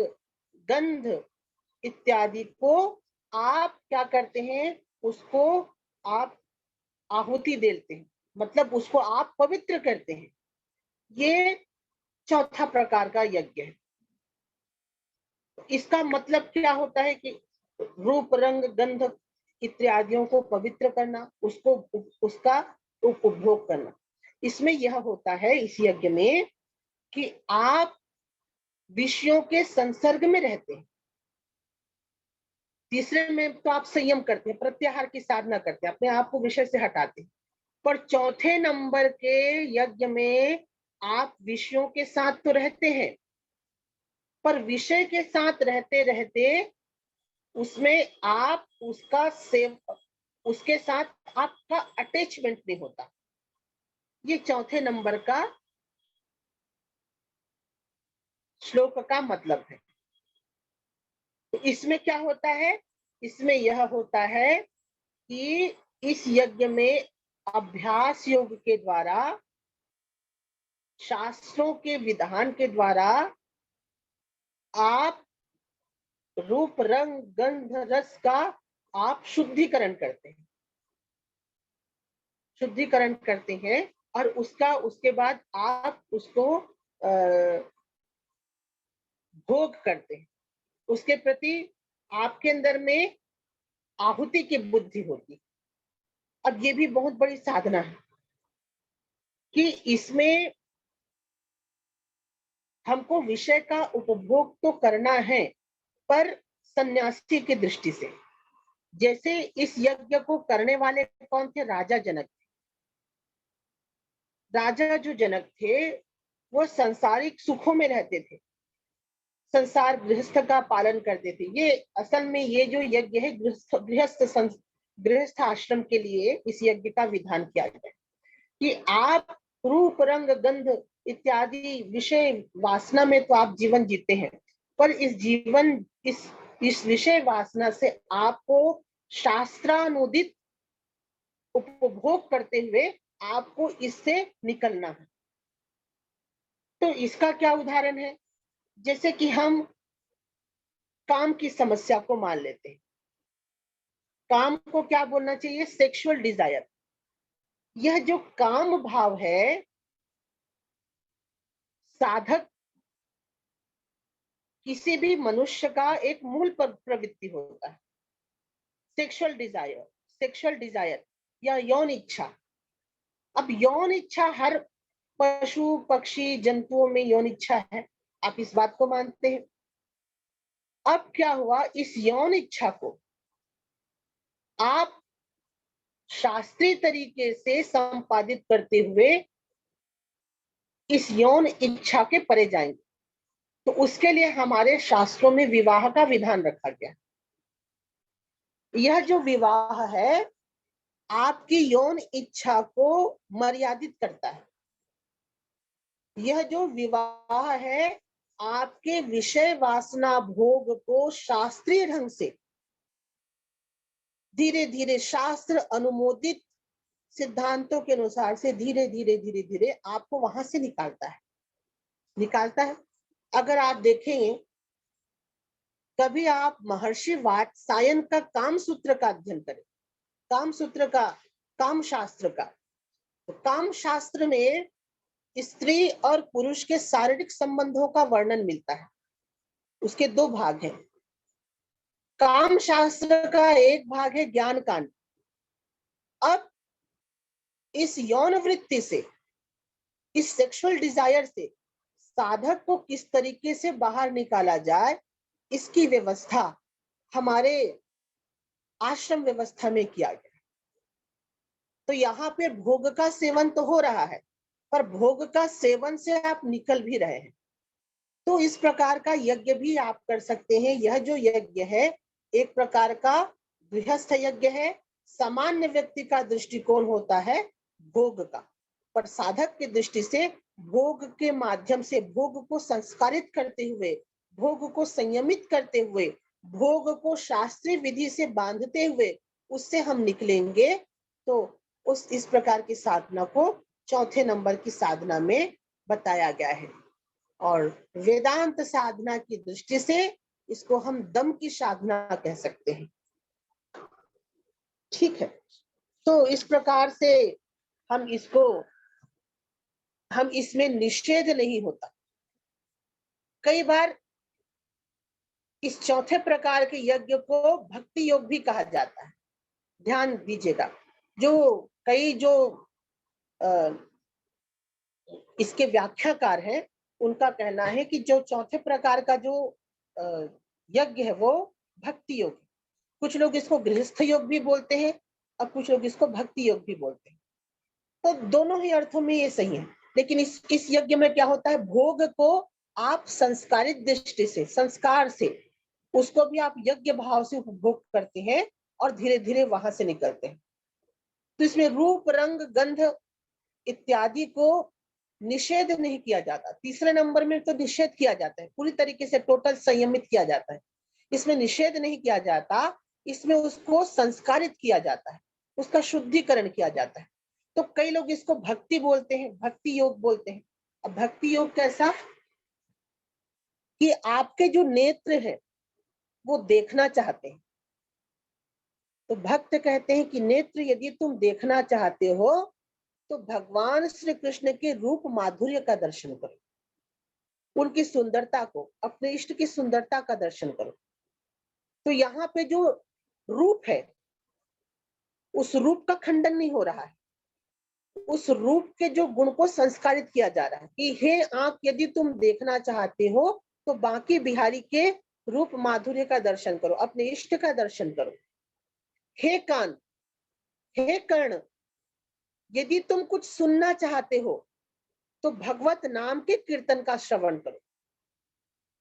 गंध इत्यादि को आप क्या करते हैं, उसको आप आहुति देते हैं, मतलब उसको आप पवित्र करते हैं। ये चौथा प्रकार का यज्ञ है। इसका मतलब क्या होता है कि रूप रंग गंध इत्यादियों को पवित्र करना, उसको उसका उपभोग करना। इसमें यह होता है इस यज्ञ में कि आप विषयों के संसर्ग में रहते हैं। तीसरे में तो आप संयम करते हैं, प्रत्याहार की साधना करते हैं, अपने आप को विषय से हटाते हैं। पर चौथे नंबर के यज्ञ में आप विषयों के साथ तो रहते हैं, पर विषय के साथ रहते रहते उसमें आप उसके साथ आपका अटैचमेंट नहीं होता। ये चौथे नंबर का श्लोक का मतलब है। तो इसमें क्या होता है, इसमें यह होता है कि इस यज्ञ में अभ्यास योग के द्वारा, शास्त्रों के विधान के द्वारा आप रूप रंग गंध रस का आप शुद्धिकरण करते हैं, शुद्धिकरण करते हैं और उसके बाद आप उसको भोग करते हैं। उसके प्रति आपके अंदर में आहुति की बुद्धि होती। अब ये भी बहुत बड़ी साधना है कि इसमें हमको विषय का उपभोग तो करना है, पर सन्यासी की दृष्टि से। जैसे इस यज्ञ को करने वाले कौन थे, राजा जनक। राजा जो जनक थे वो सांसारिक सुखों में रहते थे, संसार गृहस्थ का पालन करते थे। ये असल में ये जो यज्ञ है गृहस्थ आश्रम के लिए इस यज्ञ का विधान किया गया कि आप रूप रंग गंध इत्यादि विषय वासना में तो आप जीवन जीते हैं, पर इस विषय वासना से आपको शास्त्रानुदित उपभोग करते हुए आपको इससे निकलना है। तो इसका क्या उदाहरण है, जैसे कि हम काम की समस्या को मान लेते हैं। काम को क्या बोलना चाहिए, सेक्सुअल डिजायर। यह जो काम भाव है, साधक किसी भी मनुष्य का एक मूल प्रवृत्ति होता है, सेक्सुअल डिजायर या यौन इच्छा। अब यौन इच्छा हर पशु पक्षी जंतुओं में यौन इच्छा है, आप इस बात को मानते हैं। अब क्या हुआ, इस यौन इच्छा को आप शास्त्रीय तरीके से संपादित करते हुए इस यौन इच्छा के परे जाएंगे। तो उसके लिए हमारे शास्त्रों में विवाह का विधान रखा गया। यह जो विवाह है आपकी यौन इच्छा को मर्यादित करता है। यह जो विवाह है आपके विषय वासना भोग को शास्त्रीय ढंग से धीरे धीरे शास्त्र अनुमोदित सिद्धांतों के अनुसार से धीरे धीरे आपको वहां से निकालता है। अगर आप देखेंगे कभी आप महर्षि वात्सायन का काम सूत्र का अध्ययन करें, काम शास्त्र का, तो काम शास्त्र में स्त्री और पुरुष के शारीरिक संबंधों का वर्णन मिलता है। उसके दो भाग हैं। काम शास्त्र का एक भाग है ज्ञान कांड। अब इस यौन वृत्ति से, इस सेक्सुअल डिजायर से साधक को किस तरीके से बाहर निकाला जाए, इसकी व्यवस्था हमारे आश्रम व्यवस्था में किया गया। तो यहाँ पे भोग का सेवन तो हो रहा है, पर भोग का सेवन से आप निकल भी रहे हैं। तो इस प्रकार का यज्ञ भी आप कर सकते हैं। यह जो यज्ञ है एक प्रकार का गृहस्थ यज्ञ है। सामान्य व्यक्ति का दृष्टिकोण होता है भोग का, पर साधक की दृष्टि से भोग के माध्यम से, भोग को संस्कारित करते हुए, भोग को संयमित करते हुए, भोग को शास्त्रीय विधि से बांधते हुए उससे हम निकलेंगे। तो इस प्रकार की साधना को चौथे नंबर की साधना में बताया गया है। और वेदांत साधना की दृष्टि से इसको हम दम की साधना कह सकते हैं। ठीक है, तो इस प्रकार से हम इसमें निषेध नहीं होता। कई बार इस चौथे प्रकार के यज्ञ को भक्ति योग भी कहा जाता है। ध्यान दीजिएगा, इसके व्याख्याकार हैं उनका कहना है कि जो चौथे प्रकार का जो यज्ञ है वो भक्ति योग। कुछ लोग इसको गृहस्थ योग भी बोलते हैं और कुछ लोग इसको भक्ति योग भी बोलते हैं। तो दोनों ही अर्थों में ये सही है। लेकिन इस यज्ञ में क्या होता है, भोग को आप संस्कारित दृष्टि से, संस्कार से उसको भी आप यज्ञ भाव से उपभोग करते हैं और धीरे धीरे वहां से निकलते हैं। तो इसमें रूप रंग गंध इत्यादि को निषेध नहीं किया जाता। तीसरे नंबर में तो निषेध किया जाता है, पूरी तरीके से टोटल संयमित किया जाता है। इसमें निषेध नहीं किया जाता, इसमें उसको संस्कारित किया जाता है, उसका शुद्धिकरण किया जाता है। तो कई लोग इसको भक्ति बोलते हैं, भक्ति योग बोलते हैं। अब भक्ति योग कैसा कि आपके जो नेत्र है वो देखना चाहते हैं। तो भक्त कहते हैं कि नेत्र यदि तुम देखना चाहते हो तो भगवान श्री कृष्ण के रूप माधुर्य का दर्शन करो, उनकी सुंदरता को, अपने इष्ट की सुंदरता का दर्शन करो। तो यहाँ पे जो रूप है उस रूप का खंडन नहीं हो रहा है, उस रूप के जो गुण को संस्कारित किया जा रहा है कि हे आंख यदि तुम देखना चाहते हो तो बांके बिहारी के रूप माधुर्य का दर्शन करो, अपने इष्ट का दर्शन करो। हे कान, हे कर्ण, यदि तुम कुछ सुनना चाहते हो तो भगवत नाम के कीर्तन का श्रवण करो,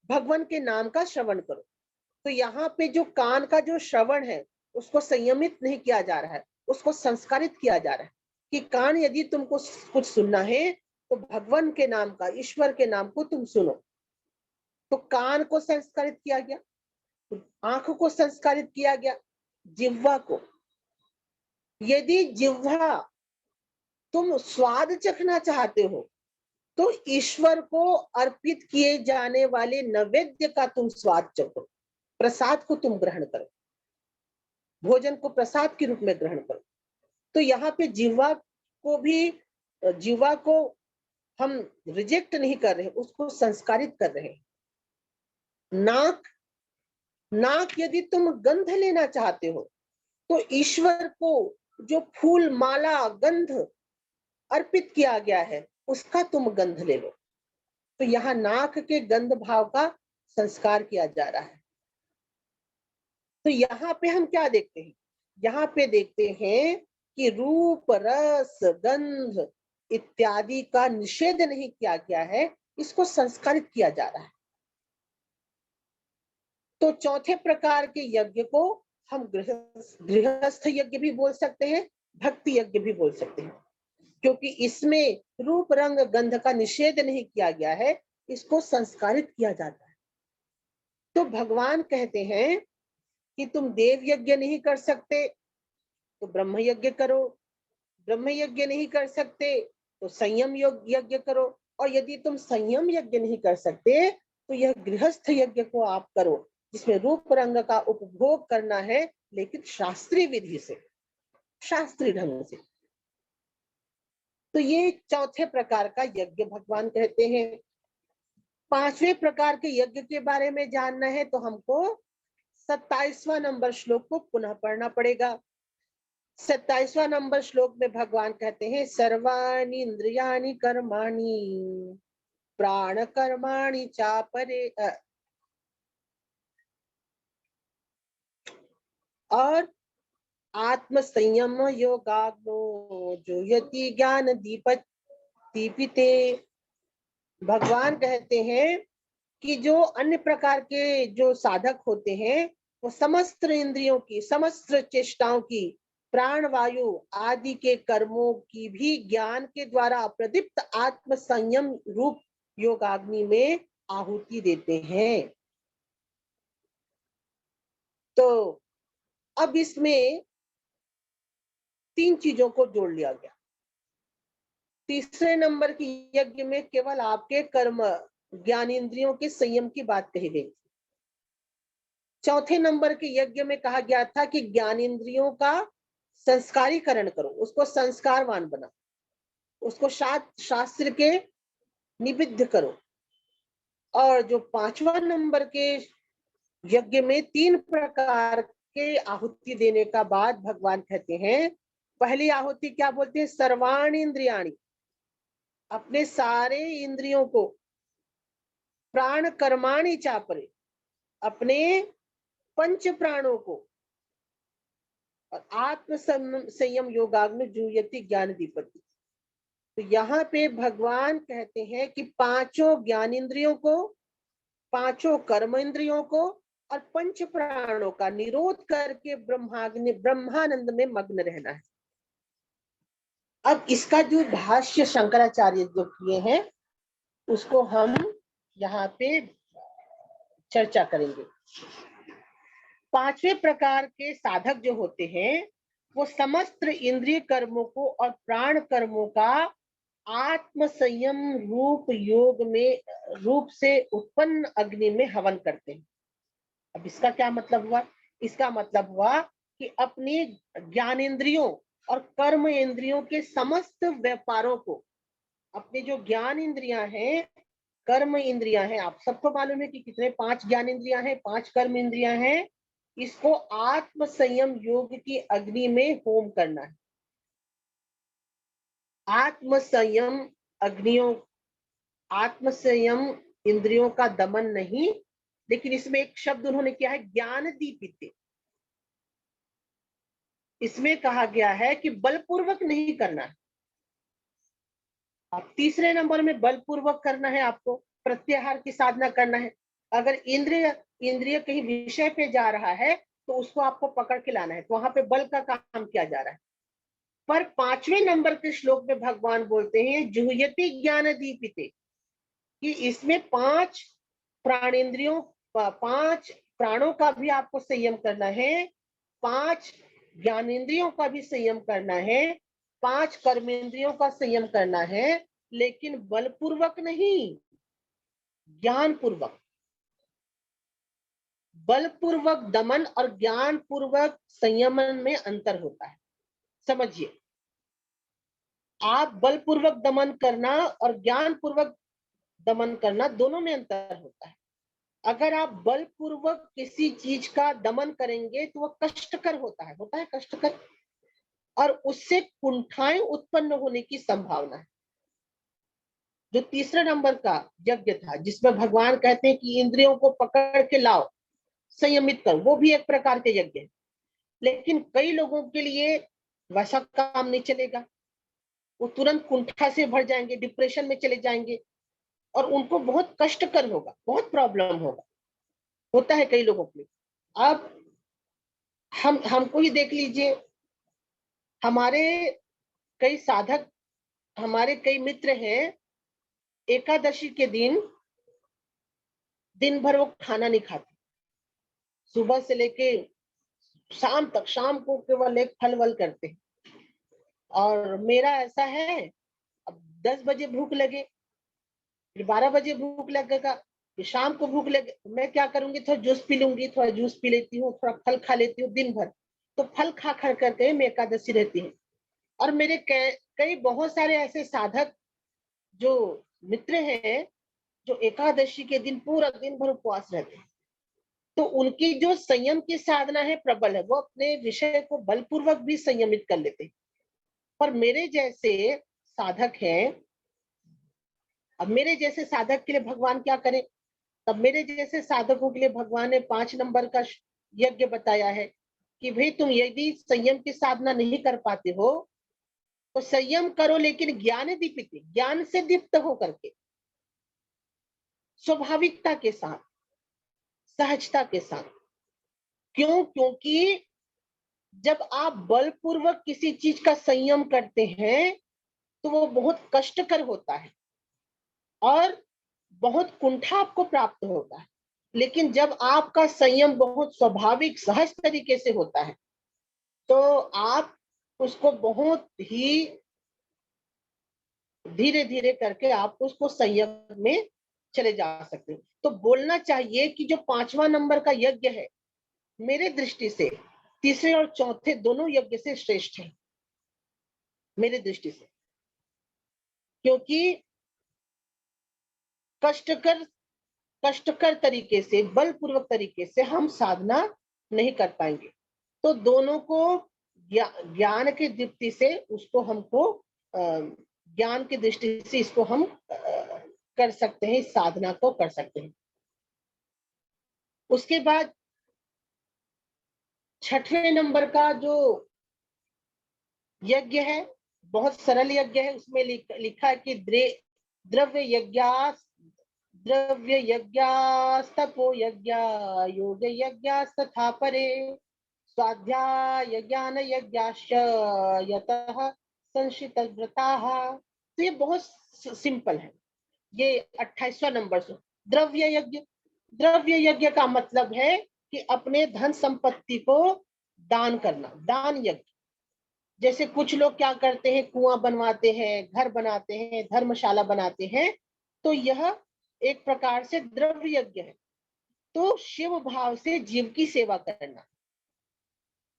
भगवान के नाम का श्रवण करो। तो यहाँ पे जो कान का जो श्रवण है उसको संयमित नहीं किया जा रहा है, उसको संस्कारित किया जा रहा है कि कान यदि तुमको कुछ सुनना है तो भगवान के नाम का, ईश्वर के नाम को तुम सुनो। तो कान को संस्कारित किया गया, आंख को संस्कारित किया गया, जिह्वा को। यदि जिह्वा तुम स्वाद चखना चाहते हो तो ईश्वर को अर्पित किए जाने वाले नैवेद्य का तुम स्वाद चखो, प्रसाद को तुम ग्रहण करो, भोजन को प्रसाद के रूप में ग्रहण करो। तो यहाँ पे जीवा को हम रिजेक्ट नहीं कर रहे, उसको संस्कारित कर रहे हैं। नाक यदि तुम गंध लेना चाहते हो तो ईश्वर को जो फूल माला गंध अर्पित किया गया है उसका तुम गंध ले लो। तो यहाँ नाक के गंध भाव का संस्कार किया जा रहा है। तो यहाँ पे हम क्या देखते हैं, यहाँ पे देखते हैं कि रूप रस गंध इत्यादि का निषेध नहीं किया गया है, इसको संस्कारित किया जा रहा है। तो चौथे प्रकार के यज्ञ को हम गृहस्थ यज्ञ भी बोल सकते हैं, भक्ति यज्ञ भी बोल सकते हैं, क्योंकि इसमें रूप रंग गंध का निषेध नहीं किया गया है, इसको संस्कारित किया जाता है। तो भगवान कहते हैं कि तुम देव यज्ञ नहीं कर सकते तो ब्रह्म यज्ञ करो, ब्रह्म यज्ञ नहीं कर सकते तो संयम यज्ञ करो, और यदि तुम संयम यज्ञ नहीं कर सकते तो यह गृहस्थ यज्ञ को आप करो, जिसमें रूप रंग का उपभोग करना है, लेकिन शास्त्रीय विधि से, शास्त्रीय ढंग से। तो ये चौथे प्रकार का यज्ञ भगवान कहते हैं। पांचवें प्रकार के यज्ञ के बारे में जानना है तो हमको 27वां नंबर श्लोक को पुनः पढ़ना पड़ेगा। 27वां नंबर श्लोक में भगवान कहते हैं, सर्वाणि इंद्रियाणि कर्माणि प्राण कर्माणि चापरे, और आत्म संयम योगाग्नो जुह्यति ज्ञान दीपिते। भगवान कहते हैं कि जो अन्य प्रकार के जो साधक होते हैं वो समस्त इंद्रियों की, समस्त चेष्टाओं की, प्राण वायु आदि के कर्मों की भी ज्ञान के द्वारा प्रदीप्त आत्म संयम रूप योगाग्नि में आहुति देते हैं। तो अब इसमें तीन चीजों को जोड़ लिया गया। तीसरे नंबर की यज्ञ में केवल आपके कर्म ज्ञानेंद्रियों के संयम की बात कही गई। चौथे नंबर के यज्ञ में कहा गया था कि ज्ञानेंद्रियों का संस्कारीकरण करो, उसको संस्कारवान बना, उसको शास्त्र के निबिद्ध करो। और जो पांचवा नंबर के यज्ञ में 3 प्रकार के आहुति देने का बाद भगवान कहते हैं, पहली आहुति क्या बोलते हैं, सर्वाणि इंद्रियाणि, अपने सारे इंद्रियों को, प्राण कर्माणि चापरे, अपने पंच प्राणों को, और आत्म संयम योगाग्नि जुह्यति ज्ञान दीपति। तो यहाँ पे भगवान कहते हैं कि पांचों ज्ञान इंद्रियों को, पांचों कर्म इंद्रियों को और पंच प्राणों का निरोध करके ब्रह्मानंद में मग्न रहना है। अब इसका जो भाष्य शंकराचार्य जो किए हैं उसको हम यहाँ पे चर्चा करेंगे। पांचवें प्रकार के साधक जो होते हैं वो समस्त इंद्रिय कर्मों को और प्राण कर्मों का आत्म संयम रूप योग में रूप से उत्पन्न अग्नि में हवन करते हैं। अब इसका क्या मतलब हुआ, इसका मतलब हुआ कि अपनी ज्ञानेंद्रियों और कर्म इंद्रियों के समस्त व्यापारों को, अपने जो ज्ञान इंद्रियां हैं, कर्म इंद्रियां हैं, आप सबको मालूम है कि कितने 5 ज्ञान इंद्रियां हैं, 5 कर्म इंद्रियां हैं, इसको आत्म संयम योग की अग्नि में होम करना है। आत्म संयम अग्नियों, आत्म संयम इंद्रियों का दमन नहीं, लेकिन इसमें एक शब्द उन्होंने किया है, ज्ञान दीपिते। इसमें कहा गया है कि बलपूर्वक नहीं करना है। अब तीसरे नंबर में बलपूर्वक करना है, आपको प्रत्याहार की साधना करना है। अगर इंद्रिय कहीं विषय पे जा रहा है तो उसको आपको पकड़ के लाना है, तो वहां पे बल का काम किया जा रहा है। पर 5वें नंबर के श्लोक में भगवान बोलते हैं जुह्यति ज्ञान दीपिते, कि इसमें 5 प्राणेंद्रियों, 5 प्राणों का भी आपको संयम करना है, 5 ज्ञानेंद्रियों का भी संयम करना है, 5 कर्मेंद्रियों का संयम करना है, लेकिन बलपूर्वक नहीं, ज्ञान पूर्वक। बलपूर्वक दमन और ज्ञान पूर्वक संयमन में अंतर होता है, समझिए। आप बलपूर्वक दमन करना और ज्ञान पूर्वक दमन करना, दोनों में अंतर होता है। अगर आप बलपूर्वक किसी चीज का दमन करेंगे तो वह कष्टकर होता है कष्टकर, और उससे कुंठाएं उत्पन्न होने की संभावना है। जो तीसरे नंबर का यज्ञ था, जिसमें भगवान कहते हैं कि इंद्रियों को पकड़ के लाओ, संयमित करो, वो भी एक प्रकार के यज्ञ है। लेकिन कई लोगों के लिए वैसा काम नहीं चलेगा, वो तुरंत कुंठा से भर जाएंगे, डिप्रेशन में चले जाएंगे, और उनको बहुत कष्टकर होगा, बहुत प्रॉब्लम होगा। होता है कई लोगों के लिए। अब हमको ही देख लीजिए, हमारे कई साधक, हमारे कई मित्र हैं, एकादशी के दिन भर वो खाना नहीं खाते, सुबह से लेके शाम तक, शाम को केवल एक फल वल करते हैं। और मेरा ऐसा है, अब 10 बजे भूख लगे, फिर 12 बजे भूख लगेगा, फिर शाम को भूख लगे, मैं क्या करूंगी, थोड़ा जूस पी लूंगी, थोड़ा जूस पी लेती हूँ, थोड़ा फल खा लेती हूँ दिन भर। तो फल खा खा करके मैं एकादशी रहती हूँ। और मेरे कई बहुत सारे ऐसे साधक जो मित्र हैं, जो एकादशी के दिन पूरा दिन भर उपवास रहते हैं, तो उनकी जो संयम की साधना है प्रबल है, वो अपने विषय को बलपूर्वक भी संयमित कर लेते हैं। पर मेरे जैसे साधक हैं, अब मेरे जैसे साधक के लिए भगवान क्या करें? तब मेरे जैसे साधकों के लिए भगवान ने 5 नंबर का यज्ञ बताया है कि भाई तुम यदि संयम की साधना नहीं कर पाते हो तो संयम करो, लेकिन ज्ञान दीपित, ज्ञान से दीप्त हो करके, स्वाभाविकता के साथ, सहजता के साथ। क्यों? क्योंकि जब आप बलपूर्वक किसी चीज का संयम करते हैं तो वो बहुत कष्टकर होता है और बहुत कुंठा आपको प्राप्त होता है। लेकिन जब आपका संयम बहुत स्वाभाविक सहज तरीके से होता है तो आप उसको बहुत ही धीरे धीरे करके आप उसको संयम में चले जा सकते हैं। तो बोलना चाहिए कि जो 5वां नंबर का यज्ञ है, मेरे दृष्टि से तीसरे और चौथे दोनों यज्ञ से श्रेष्ठ है, मेरे दृष्टि से। क्योंकि कष्टकर कष्टकर तरीके से, बलपूर्वक तरीके से हम साधना नहीं कर पाएंगे। तो दोनों को ज्ञान की दीप्ति से उसको हमको ज्ञान की दृष्टि से इसको हम कर सकते हैं, इस साधना को कर सकते हैं। उसके बाद 6वें नंबर का जो यज्ञ है, बहुत सरल यज्ञ है। उसमें लिखा है कि द्रव्य यज्ञास्तपो यज्ञा योग यज्ञास्तथा परे स्वाध्याय ज्ञान यज्ञाश्च यतः संशित व्रताः। तो ये बहुत सिंपल है। ये 28वां नंबर से द्रव्य यज्ञ। द्रव्य यज्ञ का मतलब है कि अपने धन संपत्ति को दान करना, दान यज्ञ। जैसे कुछ लोग क्या करते हैं, कुआं बनवाते हैं, घर बनाते हैं, धर्मशाला बनाते हैं, तो यह एक प्रकार से द्रव्य यज्ञ है। तो शिव भाव से जीव की सेवा करना,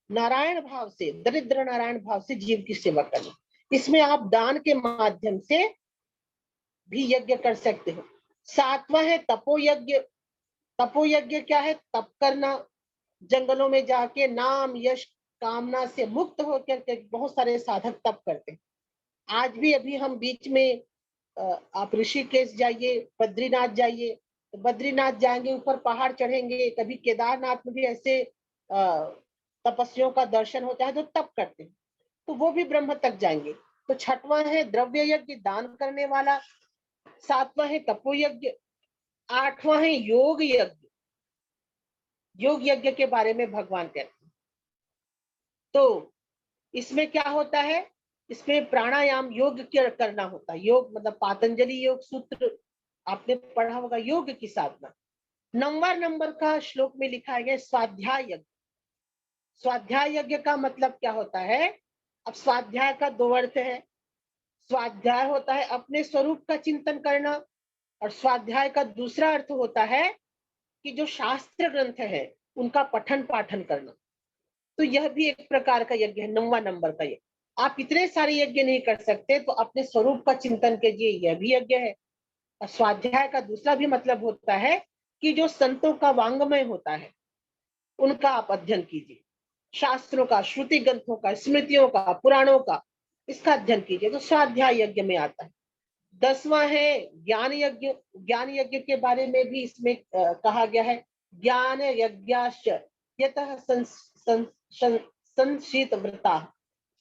नारायण भाव से, दरिद्र नारायण भाव से जीव की सेवा करना, इसमें आप दान के माध्यम से भी यज्ञ कर सकते हो। 7वां है तपो यज्ञ। तपो यज्ञ क्या है? तप करना, जंगलों में जाके नाम यश कामना से मुक्त होकर के बहुत सारे साधक तप करते हैं। आज भी अभी हम बीच में आप ऋषिकेश जाइए, बद्रीनाथ जाइए, तो बद्रीनाथ जाएंगे, ऊपर पहाड़ चढ़ेंगे, कभी केदारनाथ में भी ऐसे तपस्वियों का दर्शन होता है जो तप करते हैं, तो वो भी ब्रह्म तक जाएंगे। तो 6वां है द्रव्य यज्ञ, दान करने वाला। 7वां है तपो यज्ञ। 8वां है योग यज्ञ। योग यज्ञ के बारे में भगवान कहते हैं। तो इसमें क्या होता है? इसमें प्राणायाम योग करना होता है। योग मतलब पातंजलि योग सूत्र आपने पढ़ा होगा, योग की साधना। 9वां नंबर का श्लोक में लिखा गया स्वाध्याय यज्ञ। स्वाध्याय यज्ञ का मतलब क्या होता है? अब स्वाध्याय का 2 अर्थ है। स्वाध्याय होता है अपने स्वरूप का चिंतन करना, और स्वाध्याय का दूसरा अर्थ होता है कि जो शास्त्र ग्रंथ है उनका पठन पाठन करना। तो यह भी एक प्रकार का यज्ञ है, 9वां नंबर का यज्ञ। आप इतने सारे यज्ञ नहीं कर सकते तो अपने स्वरूप का चिंतन कीजिए, यह भी यज्ञ है। और स्वाध्याय का दूसरा भी मतलब होता है कि जो संतों का वांग्मय होता है उनका आप अध्ययन कीजिए, शास्त्रों का, श्रुति ग्रंथों का, स्मृतियों का, पुराणों का, इसका अध्ययन कीजिए, तो स्वाध्याय यज्ञ में आता है। 10वां है ज्ञान यज्ञ। ज्ञान यज्ञ के बारे में भी इसमें कहा गया है, ज्ञान यज्ञाश्च यतः संशित व्रता।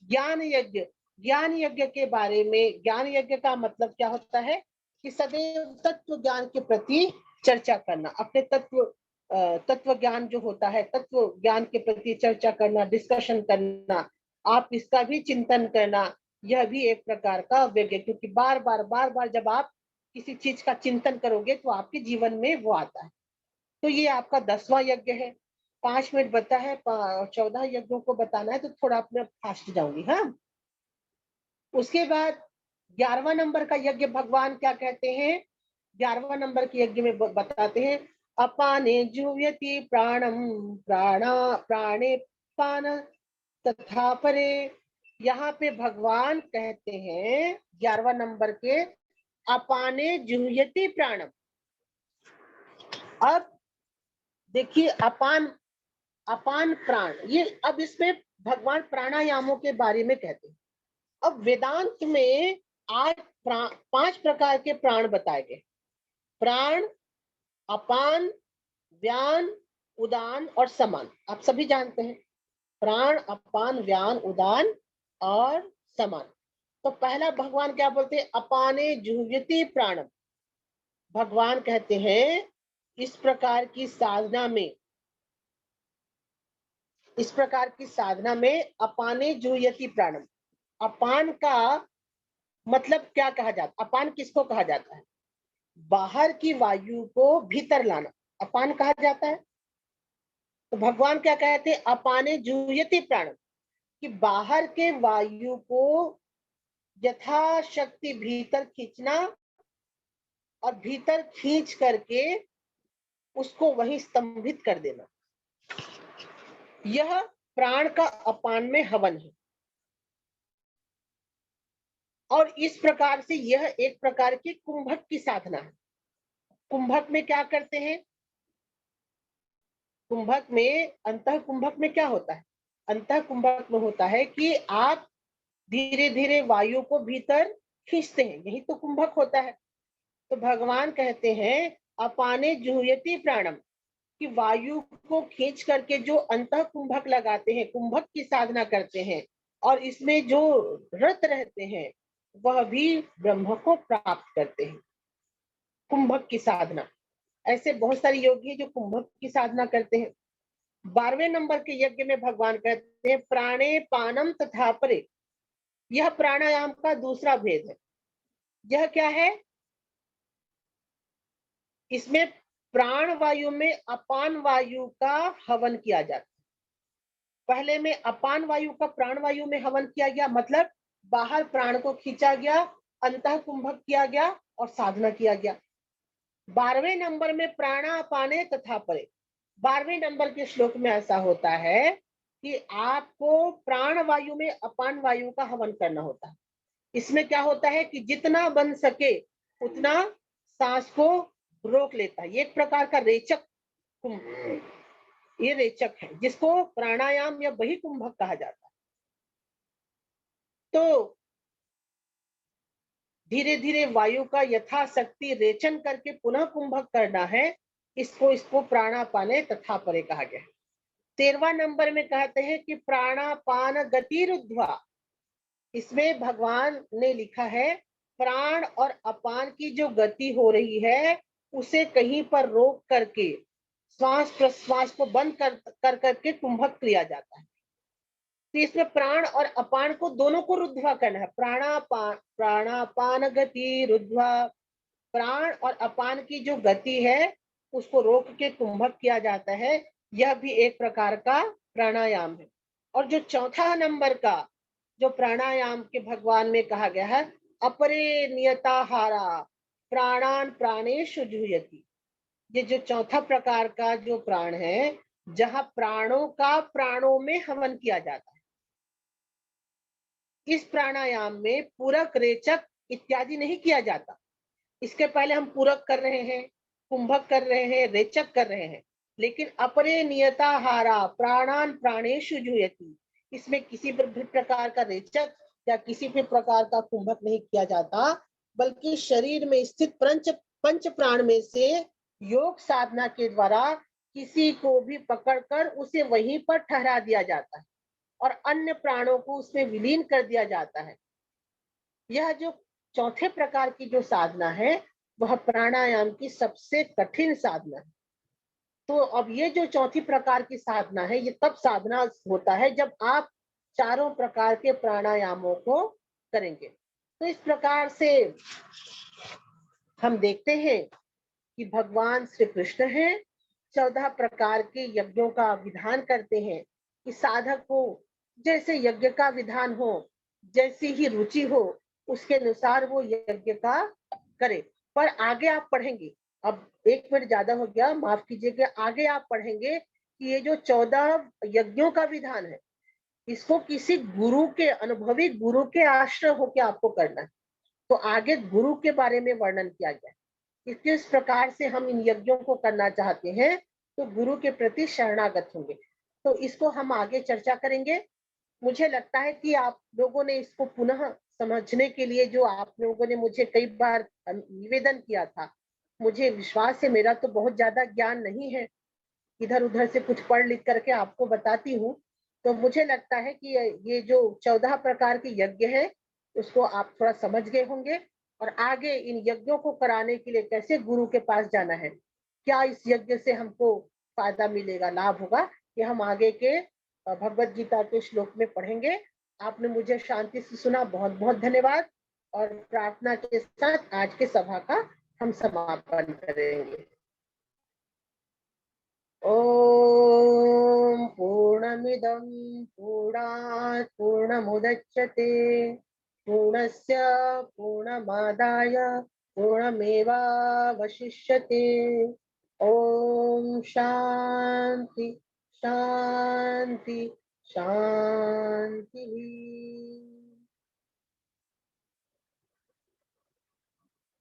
ज्ञान यज्ञ, ज्ञान यज्ञ के बारे में, ज्ञान यज्ञ का मतलब क्या होता है कि सदैव तत्व ज्ञान के प्रति चर्चा करना, अपने तत्व तत्व ज्ञान जो होता है, तत्व ज्ञान के प्रति चर्चा करना, डिस्कशन करना, आप इसका भी चिंतन करना, यह भी एक प्रकार का यज्ञ है, क्योंकि बार बार जब आप किसी चीज का चिंतन करोगे तो आपके जीवन में वो आता है। तो ये आपका 10वां यज्ञ है। 5 मिनट बता है, 14 यज्ञों को बताना है, तो थोड़ा अपने फास्ट जाऊंगी। हाँ, उसके बाद 11वां नंबर का यज्ञ भगवान क्या कहते हैं? 11वां नंबर के यज्ञ में बताते हैं, अपाने जुह्यति प्राणम प्राणे पान तथा परे। यहाँ पे भगवान कहते हैं 11वां नंबर के, अपाने जुह्यति प्राणम। अब देखिए, अपान अपान प्राण, ये अब इसमें भगवान प्राणायामों के बारे में कहते हैं। अब वेदांत में आज 5 प्रकार के प्राण बताए गए। प्राण, अपान, व्यान, उदान और समान। आप सभी जानते हैं प्राण, अपान, व्यान, उदान और समान। तो पहला भगवान क्या बोलते हैं? अपाने जुह्यति प्राणम। भगवान कहते हैं इस प्रकार की साधना में अपाने जुह्यति प्राणम। अपान का मतलब क्या कहा जाता है? अपान किसको कहा जाता है? बाहर की वायु को भीतर लाना अपान कहा जाता है। तो भगवान क्या कहते हैं? अपाने जुह्यति प्राणम, कि बाहर के वायु को यथाशक्ति भीतर खींचना और भीतर खींच करके उसको वहीं स्तंभित कर देना। यह प्राण का अपान में हवन है। और इस प्रकार से यह एक प्रकार की कुंभक की साधना है। कुंभक में क्या करते हैं? कुंभक में, अंतः कुंभक में क्या होता है? अंतः कुंभक में होता है कि आप धीरे धीरे वायु को भीतर खींचते हैं, यही तो कुंभक होता है। तो भगवान कहते हैं अपाने जुह्यति प्राणम, कि वायु को खींच करके जो अंतः कुंभक लगाते हैं, कुंभक की साधना करते हैं, और इसमें जो रत रहते हैं वह भी ब्रह्म को प्राप्त करते हैं। कुंभक की साधना, ऐसे बहुत सारे योगी हैं जो कुंभक की साधना करते हैं। 12वें नंबर के यज्ञ में भगवान कहते हैं प्राणे पानम तथा परे। यह प्राणायाम का दूसरा भेद है। यह क्या है? इसमें प्राण वायु में अपान वायु का हवन किया जाता है। पहले में अपान वायु का प्राण वायु में हवन किया गया, मतलब बाहर प्राण को खींचा गया, अंतः कुंभक किया गया और साधना किया गया। 12वें नंबर में प्राणापाने तथा परे। 12वें नंबर के श्लोक में ऐसा होता है कि आपको प्राण वायु में अपान वायु का हवन करना होता है। इसमें क्या होता है कि जितना बन सके उतना सांस को रोक लेता है। ये एक प्रकार का रेचक, ये रेचक है, जिसको प्राणायाम या बही कुंभक कहा जाता है। तो धीरे धीरे वायु का यथाशक्ति रेचन करके पुनः कुंभक करना है, इसको प्राणापाने तथा परे कहा गया है। 13वां नंबर में कहते हैं कि प्राणापान गतिरुद्ध्वा। इसमें भगवान ने लिखा है प्राण और अपान की जो गति हो रही है उसे कहीं पर रोक करके श्वास प्रश्वास को बंद कर करके कुंभक किया जाता है। तो इसमें प्राण और अपान को दोनों को रुद्ध्वा करना है। प्राणापान गति रुद्ध्वा, प्राण और अपान की जो गति है उसको रोक के कुंभक किया जाता है। यह भी एक प्रकार का प्राणायाम है। और जो चौथा नंबर का जो प्राणायाम के भगवान में कहा गया है, अपरे नियताहारा प्राणान प्राणेषु जुह्यति। ये जो चौथा प्रकार का जो प्राण है, जहां प्राणों का प्राणों में हवन किया जाता है। इस प्राणायाम में पूरक, रेचक इत्यादि नहीं किया जाता। इसके पहले हम पूरक कर रहे हैं, कुंभक कर रहे हैं, रेचक कर रहे हैं, लेकिन अपरे नियताहारा प्राणान प्राणेषु जुह्यति, इसमें किसी भी प्रकार का रेचक या किसी भी प्रकार का कुंभक नहीं किया जाता, बल्कि शरीर में स्थित पंच प्राण में से योग साधना के द्वारा किसी को भी पकड़कर उसे वहीं पर ठहरा दिया जाता है और अन्य प्राणों को उसमें विलीन कर दिया जाता है। यह जो चौथे प्रकार की जो साधना है वह प्राणायाम की सबसे कठिन साधना है। तो अब ये जो चौथी प्रकार की साधना है, ये तब साधना होता है जब आप चारों प्रकार के प्राणायामों को करेंगे। तो इस प्रकार से हम देखते हैं कि भगवान श्री कृष्ण हैं, 14 प्रकार के यज्ञों का विधान करते हैं कि साधक को जैसे यज्ञ का विधान हो, जैसी ही रुचि हो, उसके अनुसार वो यज्ञ का करे। पर आगे आप पढ़ेंगे, अब 1 मिनट ज्यादा हो गया, माफ कीजिएगा, आगे आप पढ़ेंगे कि ये जो 14 यज्ञों का विधान है, इसको किसी गुरु के, अनुभवी गुरु के आश्रय होके आपको करना है। तो आगे गुरु के बारे में वर्णन किया गया है कि किस प्रकार से हम इन यज्ञों को करना चाहते हैं, तो गुरु के प्रति शरणागत होंगे। तो इसको हम आगे चर्चा करेंगे। मुझे लगता है कि आप लोगों ने इसको पुनः समझने के लिए, जो आप लोगों ने मुझे कई बार निवेदन किया था, मुझे विश्वास है, मेरा तो बहुत ज्यादा ज्ञान नहीं है, इधर उधर से कुछ पढ़ लिख करके आपको बताती हूँ। तो मुझे लगता है कि ये जो 14 प्रकार के यज्ञ है, उसको आप थोड़ा समझ गए होंगे, और आगे इन यज्ञों को कराने के लिए कैसे गुरु के पास जाना है, क्या इस यज्ञ से हमको फायदा मिलेगा, लाभ होगा, ये हम आगे के भगवत गीता के श्लोक में पढ़ेंगे। आपने मुझे शांति से सुना, बहुत बहुत धन्यवाद। और प्रार्थना के साथ आज के सभा का हम समापन करेंगे। ॐ पूर्णमिदं पूर्णात् पूर्णमुदच्यते पूर्णस्य पूर्णमादाय पूर्णमेवावशिष्यते। ॐ शान्ति शान्ति शान्तिः।